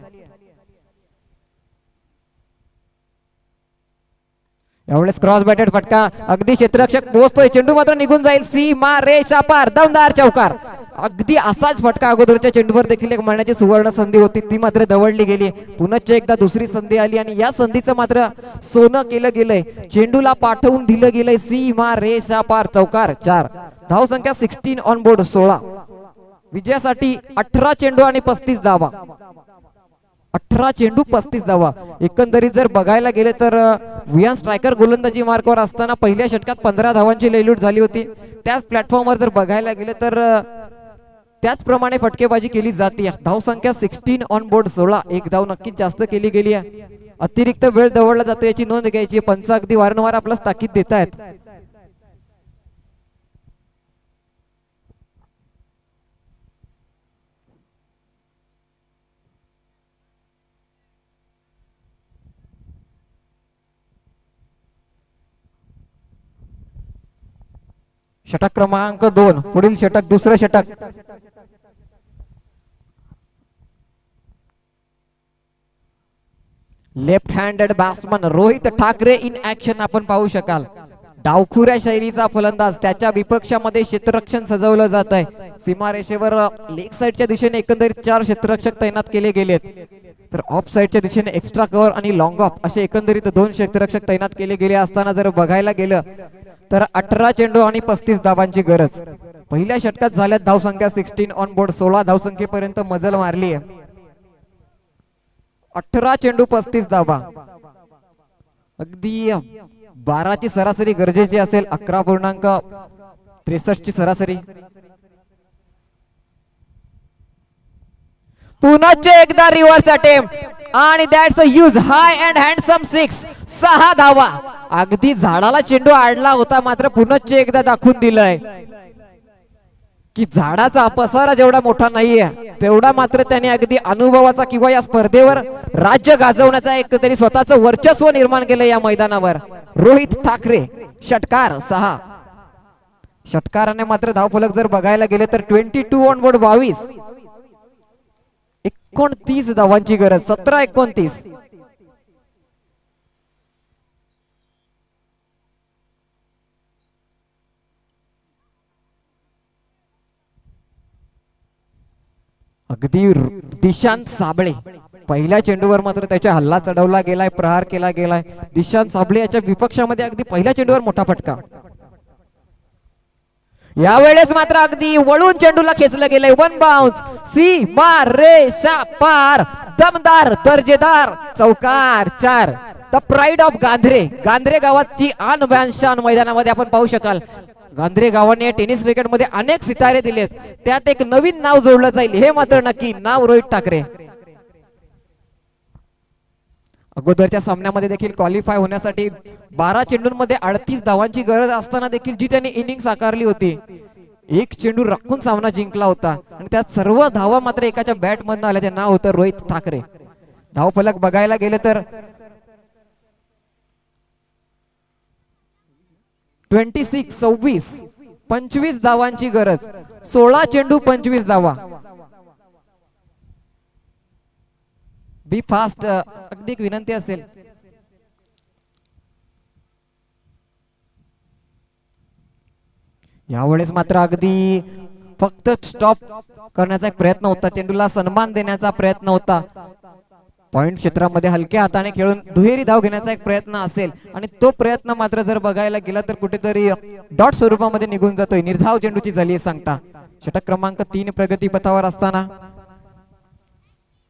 यावेळेस क्रॉस बॅटेड फटका अगदी क्षेत्ररक्षक पोहोचतोय. चेंडू मात्र निघून जाईल. सीमा रेषा पार. दमदार चौकार. अगदी असाच फटका अगोदरच्या चेंडूवर देखील एक मारण्याची सुवर्ण संधी होती, ती मात्र दवडली गेली. पुनश्च एकदा दुसरी संधी आली आणि या संधीचं मात्र सोनं केलं गेलंय. चेंडूला पाठवून दिलं गेलंय. सीमा रेषा पार. चौकार. 4. धावसंख्या 16 ऑन बोर्ड 16. विजयासाठी 18 चेंडू आणि 35 धावा. 18 चेंडू 35 धावा. एकंदरीत जर बघायला गेले तर वियान स्ट्रायकर गोलंदाजी मार्कवर असताना पहिल्या षटकात 15 धावांची लयलूट झाली होती. त्याच प्लॅटफॉर्मवर जर बघायला गेले तर त्याचप्रमाणे फटकेबाजी केली जाते. धावसंख्या 16 ऑन बोर्ड 16. एक धाव नक्कीच जास्त केली गेली आहे. अतिरिक्त वेळ दवडला जातो याची नोंद घ्यायची. पंच अगदी वारंवार आपल्याला ताकीद देत आहेत. षटक क्रमांक 2. पुढील षटक दुसरं षटक. Left handed batsman Rohit Thackeray in action आपण पाहू शकाल. डावखुऱ्या शैलीचा फलंदाज. त्याच्या विपक्षामध्ये क्षेत्ररक्षण सजवलं जात आहे. सीमारेषेवर लेग साइडच्या दिशेने एकंदरीत 4 क्षेत्ररक्षक तैनात केले गेलेत, तर ऑफ साइडच्या दिशेने एक्स्ट्रा कव्हर आणि लॉंग ऑफ असे एकंदरीत 2 क्षेत्ररक्षक तैनात केले गेले असताना जर बघायला गेलं तर 18 चेंडू आणि 35 धावांची गरज. पहिल्या षटकात झाल्यात धावसंख्या 16 ऑन बोर्ड 16 धावसंख्येपर्यंत मजल मारली आहे. 18 चेंडू 35 धावा. अगदी 12 ची सरासरी गरजेची असेल. 11.63 ची सरासरी. पुन्हा एकदा रिव्हर्स अटेम्प्ट आणि that's a huge high and handsome 6. 6 धावा. अगदी झाडाला चेंडू आडला होता, मात्र पुन्हा एकदा दाखवून दिलंय की झाडाचा पसारा जेवढा मोठा नाहीये तेवढा मात्र त्याने अगदी अनुभवाचा किंवा या स्पर्धेवर राज्य गाजवण्याचा एक तरी स्वतःचं वर्चस्व निर्माण केलं या मैदानावर. रोहित ठाकरे. षटकार 6. षटकाराने मात्र धावफलक जर बघायला गेले तर 22 ऑन बोर्ड 22. 29 धावांची गरज. 17-29. अगदी दिशांत साबळे. पहिल्या चेंडूवर मात्र त्याच्या हल्ला चढवला गेलाय, प्रहार केला गेलाय. दिशांत साबळे याच्या विपक्षामध्ये अगदी पहिल्या चेंडूवर मोठा फटका. यावेळेस मात्र अगदी वळून चेंडूला खेचलं गेलंय. 1 बाउन्स. सीमा रेषा पार. दमदार दर्जेदार चौकार. 4. The pride of Gandhare. Gandhare गावाची आन बान शान मैदानामध्ये आपण पाहू शकाल. गांधरे गावाने टेनिस क्रिकेटमध्ये अनेक सितारे दिलेत, त्यात एक नवीन नाव जोडलं जाईल हे मात्र नक्की. नाव रोहित ठाकरे. अगोदरच्या सामन्यामध्ये देखील क्वालिफाय होण्यासाठी 12 चेंडूंमध्ये 38 धावांची गरज असताना देखील जी त्याने इनिंग साकारली होती, एक चेंडू राखून सामना जिंकला होता आणि त्यात सर्व धावा मात्र एकाच्या बॅट मधून आल्या. ते नाव होतं रोहित ठाकरे. धावफलक बघायला गेले तर 26 25 धावांची गरज. 16 चेंडू 25 धावा. बी फास्ट. अगदी एक विनंती असेल. यावेळेस मात्र अगदी फक्त स्टॉप करण्याचा एक प्रयत्न होता. चेंडूला सन्मान देण्याचा प्रयत्न होता. पॉइंट क्षेत्रामध्ये हलक्या हाताने खेळून दुहेरी धाव घेण्याचा एक प्रयत्न असेल आणि तो प्रयत्न मात्र जर बघायला गेला तर कुठेतरी डॉट स्वरूपामध्ये निघून जातोय. निर्धाव चेंडूची झाली सांगता. षटक क्रमांक 3 प्रगतीपथावर असताना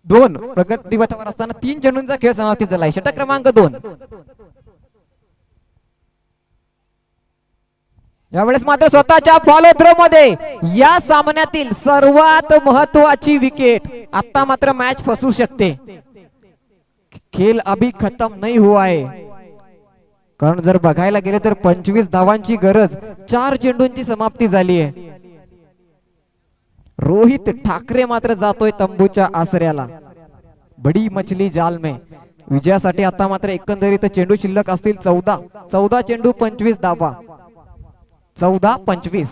2 प्रगतीपथावर असताना 3 चेंडूंचा खेळ समाप्ती झालाय. षटक क्रमांक 2. यावेळेस मात्र स्वतःच्या फॉलो थ्रो मध्ये या सामन्यातील सर्वात महत्वाची विकेट. आता मात्र मॅच फसू शकते. खेळ अभी खतम नाही हुआ है, कारण जर बघायला गेले तर 25 धावांची गरज. 4 चेंडूंची समाप्ती झाली आहे. रोहित ठाकरे मात्र जातोय तंबूच्या आसऱ्याला. बडी मछली जाल में. विजयासाठी आता मात्र एकंदरीत चेंडू शिल्लक असतील 14 चेंडू 25 धावा. 14-25.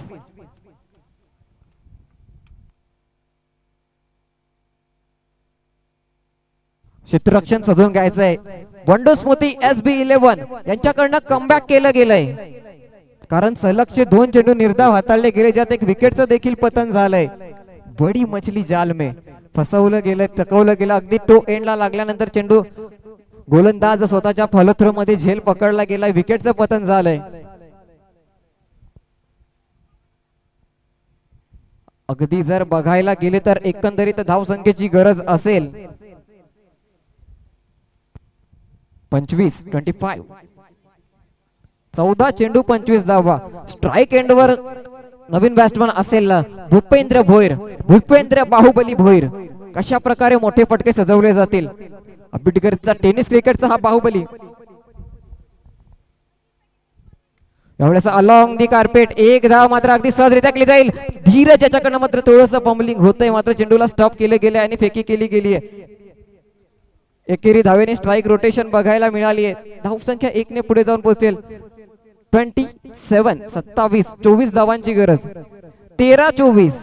क्षेत्ररक्षण सजवून घ्यायचंय. बंडू स्मृती SB11 यांच्याकडनं कमबॅक केलं गेलंय, कारण सलगचे 2 चेंडू निर्धाव हाताळले गेले, ज्यात एक विकेटचं देखील पतन झालंय. बडी मछली जाल में फसवलं गेलं, तकवलं गेलं. अगदी टो एंडला लागल्यानंतर चेंडू गोलंदाज स्वतःच्या फॉलोथ्रो मध्ये झेल पकडला गेला, विकेटचं पतन झालंय. अगदी जर बघायला गेले तर एकंदरीत धावसंख्येची गरज असेल 25. 14 चेंडू 25 धावा. स्ट्राईक एंडवर नवीन बॅट्समन असेल भूपेंद्र भोईर, भूपेंद्र बाहुबली भोईर. कशा प्रकारे मोठे फटके सजवले जातील. आंबेडकरचा टेनिस क्रिकेटचा हा बाहुबली. यावेळेस अलॉंग दी कार्पेट एक धाव मात्र अगदी सहजरित्या केली जाईल. धीरज याच्याकडनं मात्र थोडंसं पंबलिंग होतंय, मात्र चेंडूला स्टॉप केले गेले आणि फेकी केली गेली आहे. एकेरी धावेने स्ट्राईक रोटेशन बघायला मिळाली आहे. धावसंख्या 1 ने पुढे जाऊन पोहोचेल. 27 24 धावांची गरज. 13-24.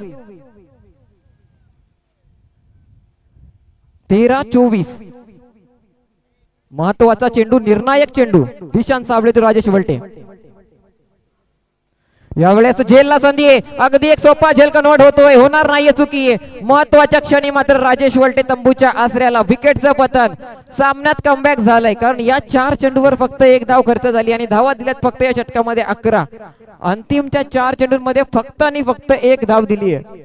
महत्वाचा चेंडू, निर्णायक चेंडू. दिशांत साबळे तो राजेश वलटे. यावेळेस झेलला संधी आहे. अगदी एक सोपा झेल कन्वर्ट होतोय, होणार नाहीये, चुकी आहे. महत्वाच्या क्षणी मात्र राजेश वलटे तंबूच्या आसऱ्याला. विकेटचं पतन. सामन्यात कमबॅक झालंय, कारण या 4 चेंडूवर फक्त 1 धाव खर्च झाली आणि धावा दिल्यात फक्त या षटकामध्ये 11. अंतिमच्या 4 चेंडूंमध्ये फक्त आणि फक्त 1 धाव दिली आहे.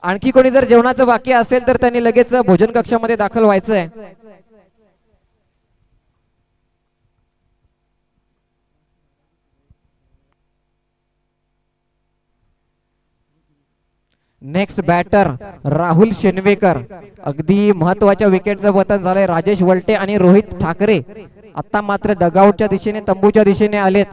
आणखी कोणी जर जेवणाचं बाकी असेल तर त्यांनी लगेच भोजन कक्षामध्ये दाखल व्हायचंय. Next batter Rahul Shenwekar. अगदी महत्वाच्या विकेटचं पतन झालंय. राजेश वलटे आणि रोहित ठाकरे आता मात्र डगआउटच्या दिशेने, तंबूच्या दिशेने आलेत.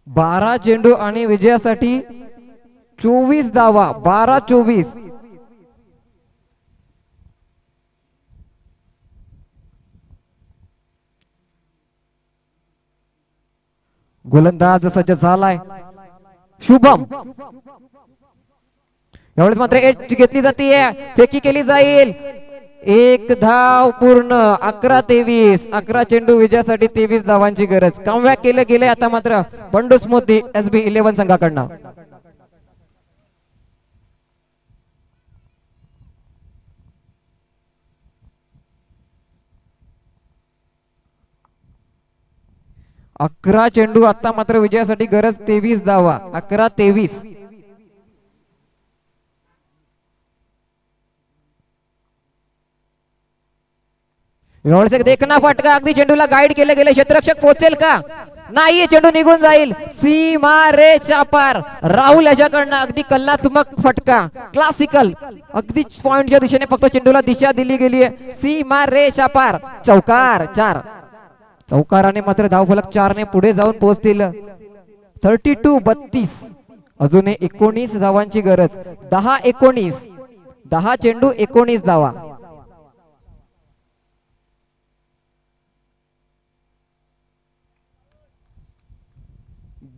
बारा चेंडू आणि विजयासाठी 24 धावा. 12-24. गोलंदाज सज्ज झालाय शुभम. यावेळेस मात्र एज घेतली जाते, फेकी केली जाईल. 1 धाव पूर्ण. 11-23. 11 चेंडू विजयासाठी 23 धावांची गरज. कमबॅक केलं गेले आता मात्र बंडू स्मृती SB11 संघाकडनं. अकरा चेंडू आता मात्र विजयासाठी गरज 23 धावा. 11-23. यावेळेस एक देखना फटका. अगदी चेंडूला गाईड केले गेले. क्षेत्ररक्षक पोहोचेल का? नाही, चेंडू निघून जाईल. सीमा रेषा पार. राहुल याच्याकडनं अगदी कल्लात्मक फटका. क्लासिकल. अगदी पॉइंटच्या दिशेने फक्त चेंडूला दिशा दिली गेली आहे. सीमा रेषा पार. चौकार. 4. चौकाराने मात्र धावफलक 4 ने पुढे जाऊन पोहोचतील. 32-32. अजून 19 धावांची गरज. 10-19. 10 चेंडू 19 धावा.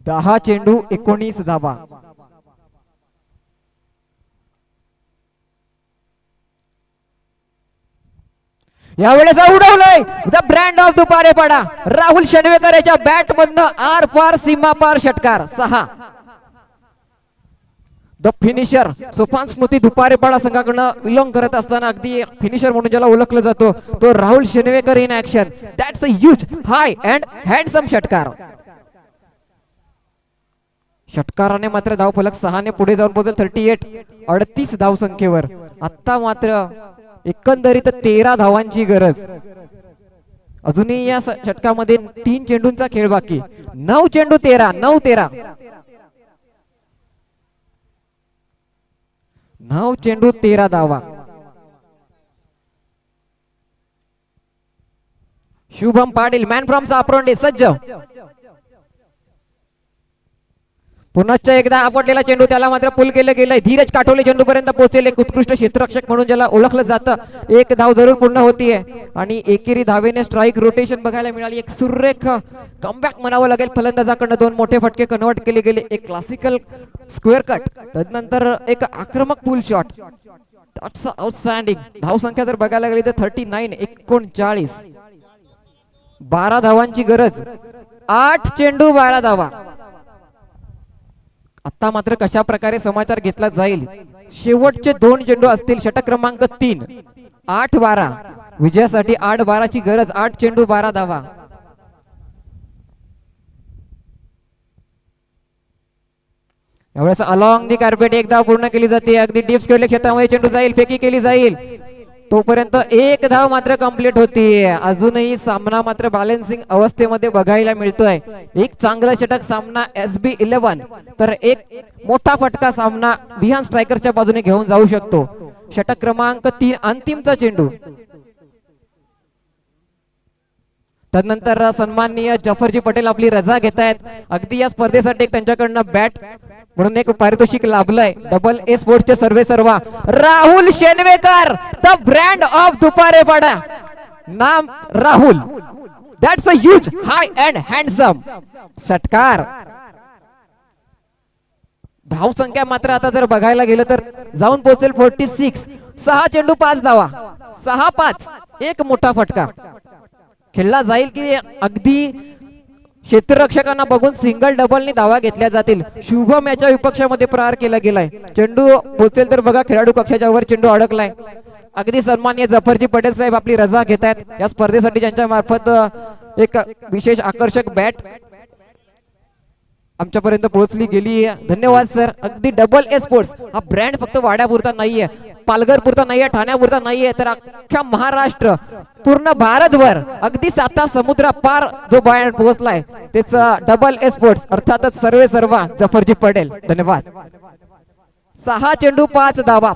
दहा चेंडू 19 धावा. यावेळेस उडवलंय the brand of Duparepada. Rahul Shenwekar याच्या बॅट मधनं आर पार सीमा पार षटकार. 6. द फिनिशर सोपान स्मृती दुपारेपाडा संघाकडनं बिलॉंग करत असताना अगदी फिनिशर म्हणून ज्याला ओळखलं जातो तो Rahul Shenwekar in action. That's a huge high and handsome षटकार. षटकाराने मात्र धावफलक 6 ने पुढे जाऊन पोहोचेल. 38 धावसंख्येवर. आता मात्र एकंदरीत 13 धावांची गरज. अजूनही या षटकामध्ये 3 चेंडूंचा खेळ बाकी. 9 चेंडू 13, 9-13. 9 चेंडू 13 धावा. शुभम पाटील मॅन फ्रॉम सापरोंडे सज्ज. पुनश्च एकदा आपटलेला चेंडू, त्याला मात्र पुल केलं गेलंय. धीरज काठोले चेंडू पर्यंत पोहोचेल. एक उत्कृष्ट क्षेत्ररक्षक म्हणून ज्याला ओळखलं जातं. एक धाव जरूर पूर्ण होतीये आणि एकेरी धावेने स्ट्राईक रोटेशन बघायला मिळाली. एक सुरेख कमबॅक म्हणावं लागेल फलंदाजाकडनं. 2 मोठे फटके कन्वर्ट केले गेले. एक क्लासिकल स्क्वेअर कट, त्यानंतर एक आक्रमक पुल शॉट. That's outstanding. धाव संख्या जर बघायला गेली तर 39, 39. 12 धावांची गरज. 8 चेंडू 12 धावा. आता मात्र कशा प्रकारे समाचार घेतला जाईल. शेवटचे 2 चेंडू असतील. षटक क्रमांक 3. 8-12 विजयासाठी 8-12 ची गरज. 8 चेंडू 12 धावा. यावेळेस अलॉंग दी कार्पेट एक धाव पूर्ण केली जाते. अगदी डीप स्क्वेअर क्षेत्रामध्ये चेंडू जाईल, फेकी केली जाईल. तोपर्यंत एक धाव मात्र कंप्लीट होती. अजूनही सामना मात्र बॅलन्सिंग अवस्थेमध्ये बघायला मिळतोय. एक चांगला षटक सामना SB11 तर एक मोठा फटका सामना विहान स्ट्रायकरच्या बाजूने घेऊन जाऊ शकतो. षटक क्रमांक 3 अंतिमचा चेंडू. त्यानंतर सन्माननीय जफरजी पटेल आपली रजा घेत आहेत. अगदी या स्पर्धेसाठी त्यांच्याकडनं बॅट म्हणून एक पारितोषिक लाभलंय. डबल ए स्पोर्ट्सचे सर्वे सर्वा राहुल शेनवेकर, द ब्रँड ऑफ दुपारेपाडा. नाम Rahul. That's a huge high and handsome षटकार. धाव संख्या मात्र आता जर बघायला गेलं तर जाऊन पोहोचेल 46. 6 चेंडू 5 धावा. 6-5. एक मोठा फटका खेळला जाईल की अगदी क्षेत्ररक्षकांना बघून सिंगल डबलनी धावा घेतल्या जातील. शुभम याच्या विपक्षामध्ये प्रहार केला गेलाय. चेंडू पोचेल तर बघा खेळाडू कक्षाच्या वर चेंडू अडकलाय. अगदी सन्माननीय जफरजी पटेल साहेब आपली रजा घेत आहेत या स्पर्धेसाठी. ज्यांच्या मार्फत एक विशेष आकर्षक बॅट आमच्यापर्यंत पोहोचली गेली. धन्यवाद सर. अगदी डबल ए स्पोर्ट्स हा ब्रँड फक्त वाड्यापुरता नाहीये, पालघर पुरता नाहीये, ठाण्यापुरता नाहीये, तर अख्ख्या महाराष्ट्र पूर्ण भारतभर अगदी 7 समुद्रा पार जो ब्रँड पोहोचलाय त्याचा डबल ए स्पोर्ट्स अर्थातच सर्वे सर्वा जफरजी पटेल. धन्यवाद. 6 चेंडू 5 धावा.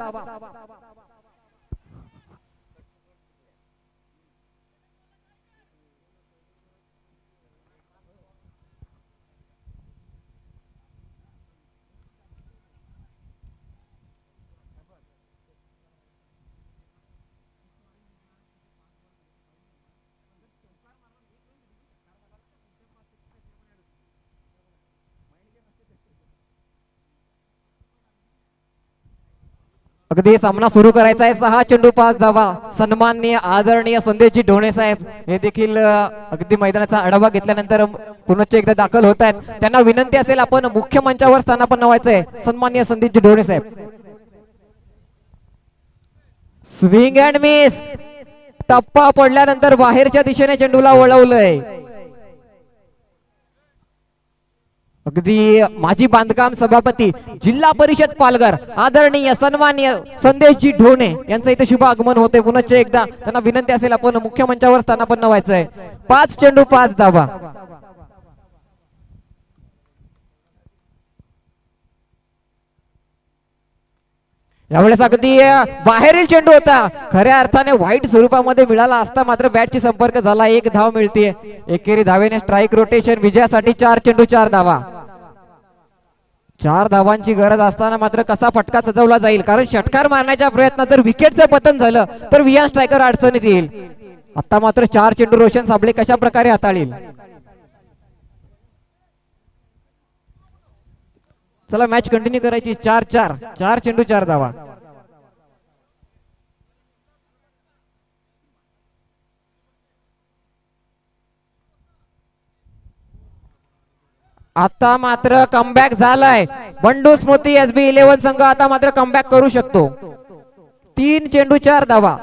अगदी सामना सुरू करायचा आहे. 6 चेंडू 5 धावा. सन्माननीय आदरणीय संदेशजी ढोणे साहेब हे देखील अगदी मैदानाचा आढावा घेतल्यानंतर पुनश्च एकदा दाखल होत आहेत. त्यांना विनंती असेल आपण मुख्य मंचावर स्थानापन्न व्हायचंय. सन्माननीय संदेशजी ढोणे साहेब. Swing and miss. टप्पा पडल्यानंतर बाहेरच्या दिशेने चेंडूला वळवलंय. अगदी माजी बांधकाम सभापती जिल्हा परिषद पालघर आदरणीय सन्माननीय संदेशजी ढोणे यांचं इथे शुभ आगमन होते. पुनश्च एकदा त्यांना विनंती असेल आपण मुख्य मंचावर स्थानापन्न व्हायचंय. 5 चेंडू 5 धावा. यावेळेस अगदी बाहेरील चेंडू होता. खऱ्या अर्थाने वाईट स्वरूपामध्ये मिळाला असता मात्र बॅटची संपर्क झाला. 1 धाव मिळते. एकेरी धावेने स्ट्राईक रोटेशन. विजयासाठी 4 चेंडू 4 धावा. 4 धावांची गरज असताना मात्र कसा फटका सजवला जाईल, कारण षटकार मारण्याच्या प्रयत्नात जर विकेटचं पतन झालं तर विहान स्ट्रायकर अडचणीत येईल. आता मात्र 4 चेंडू रोशन साबळे कशा प्रकारे हाताळील. चला मॅच कंटिन्यू करायची. 4-4. 4 चेंडू 4 धावा. आता मात्र कमबॅक झालाय. बंडू स्मृती SB11 संघ आता मात्र कमबॅक करू शकतो. 3 चेंडू 4 धावा.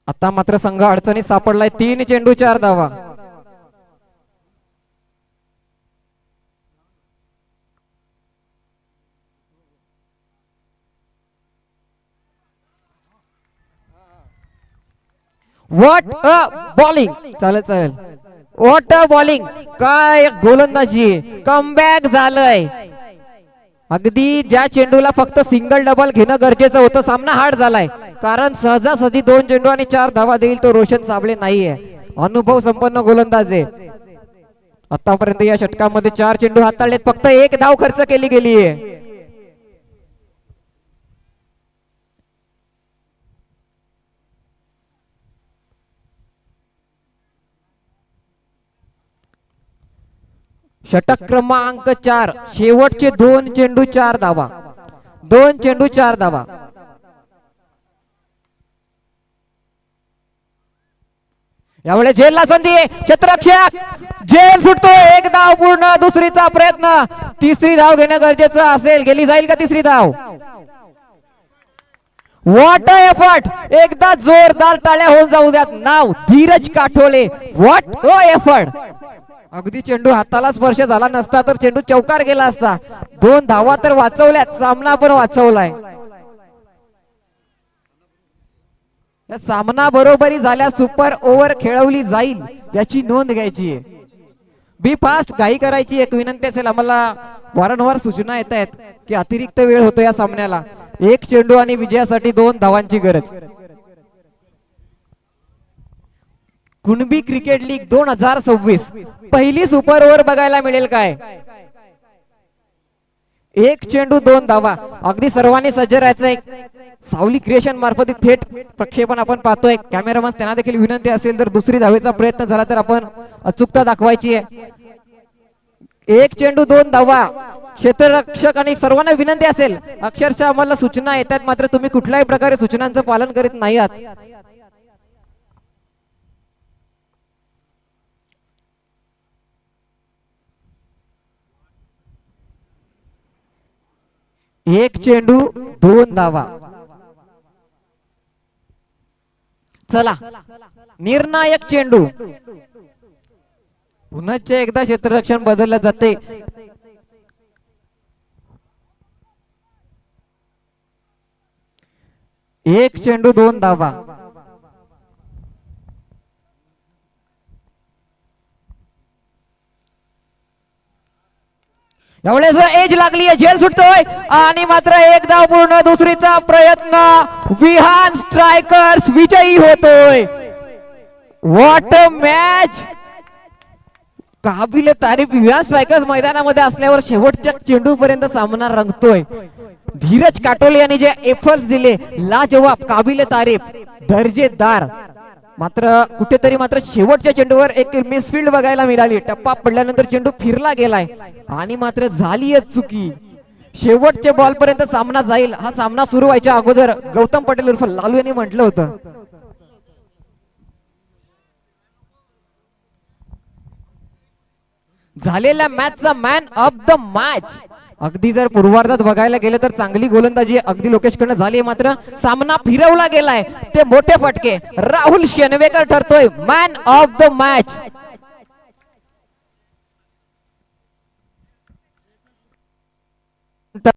आता मात्र संघ अडचणीत सापडलाय. 3 चेंडू 4 धावा. What a bowling. चालेल चालेल. What a bowling. काय गोलंदाजी. कमबॅक झालंय. अगदी ज्या चेंडूला फक्त सिंगल डबल घेणं गरजेचं होतं सामना हार्ड झालाय. कारण सहजासहजी 2 चेंडू आणि 4 धावा देईल तो रोशन साबळे नाहीये. अनुभव संपन्न गोलंदाज आहे. आतापर्यंत या षटकामध्ये 4 चेंडू हाताळलेत. फक्त 1 धाव खर्च केली गेली आहे. षटक क्रमांक 4. शेवटचे 2 चेंडू 4 धावा. 2 चेंडू 4 धावा. यावेळेस झेलला संधी. क्षेत्ररक्षक झेल सुटतोय. 1 धाव पूर्ण. दुसरीचा प्रयत्न. तिसरी धाव घेणं गरजेचं असेल. गेली जाईल का तिसरी धाव. What a effort. एकदा जोरदार टाळ्या होऊन जाऊ द्यात. नाव Dhiraj Kathole. What a effort. अगदी चेंडू हाताला स्पर्श झाला नसता तर चेंडू चौकार गेला असता. 2 धावा तर वाचवल्यात. सामना पण वाचवलाय. या सामना बरोबरी झाल्या. सुपर ओव्हर खेळवली जाईल याची नोंद घ्यायची आहे. बी फास्ट. घाई करायची. एक विनंती असेल. आम्हाला वारंवार सूचना येत आहेत की अतिरिक्त वेळ होतो या सामन्याला. 1 चेंडू आणि विजयासाठी 2 धावांची गरज. कुणबी क्रिकेट लीग 2026 पहिली सुपर ओव्हर बघायला मिळेल काय. 1 चेंडू 2 धावा. अगदी सर्वांनी सज्ज राहायचंय. सावली क्रिएशन मार्फत थेट प्रक्षेपण आपण पाहतोय. कॅमेरामन त्यांना देखील विनंती असेल जर दुसरी धावेचा प्रयत्न झाला तर आपण अचूकता दाखवायची आहे. 1 चेंडू 2 धावा. क्षेत्ररक्षक आणि सर्वांना विनंती असेल. अक्षरशः आम्हाला सूचना येतात मात्र तुम्ही कुठल्याही प्रकारे सूचनांचं पालन करीत नाही आहात. एक चेंडू 2 धावा. चला निर्णायक चेंडू. पुन्हा एकदा क्षेत्ररक्षण बदललं जाते. एक चेंडू 2 धावा. यावेळेस एज लागली आहे. झेल सुटतोय आणि मात्र 1 धाव पूर्ण. दुसरीचा प्रयत्न. विहान स्ट्रायकर्स विजयी होतोय. What a match. काबिले तारीफ. विहान स्ट्रायकर्स मैदानामध्ये असल्यावर शेवटच्या चेंडू पर्यंत सामना रंगतोय. धीरज काटोले यांनी जे एफर्ट्स दिले लाजवाब. काबिले तारीफ. दर्जेदार. मात्र कुठेतरी मात्र शेवटच्या चेंडूवर एक मिसफिल्ड बघायला मिळाली. टप्पा पडल्यानंतर चेंडू फिरला गेलाय आणि मात्र झाली चुकी. शेवटच्या बॉल पर्यंत सामना जाईल. हा सामना सुरू व्हायच्या अगोदर गौतम पटेल उर्फ लालू यांनी म्हटलं होतं. झालेल्या मॅचचा मॅन ऑफ द मॅच. अगदी जर पूर्वार्धात बघायला गेलं तर चांगली गोलंदाजी अगदी लोकेशकडनं झाली. मात्र सामना फिरवला गेलाय. ते मोठे फटके. राहुल शेनवेकर ठरतोय मॅन ऑफ द मॅच.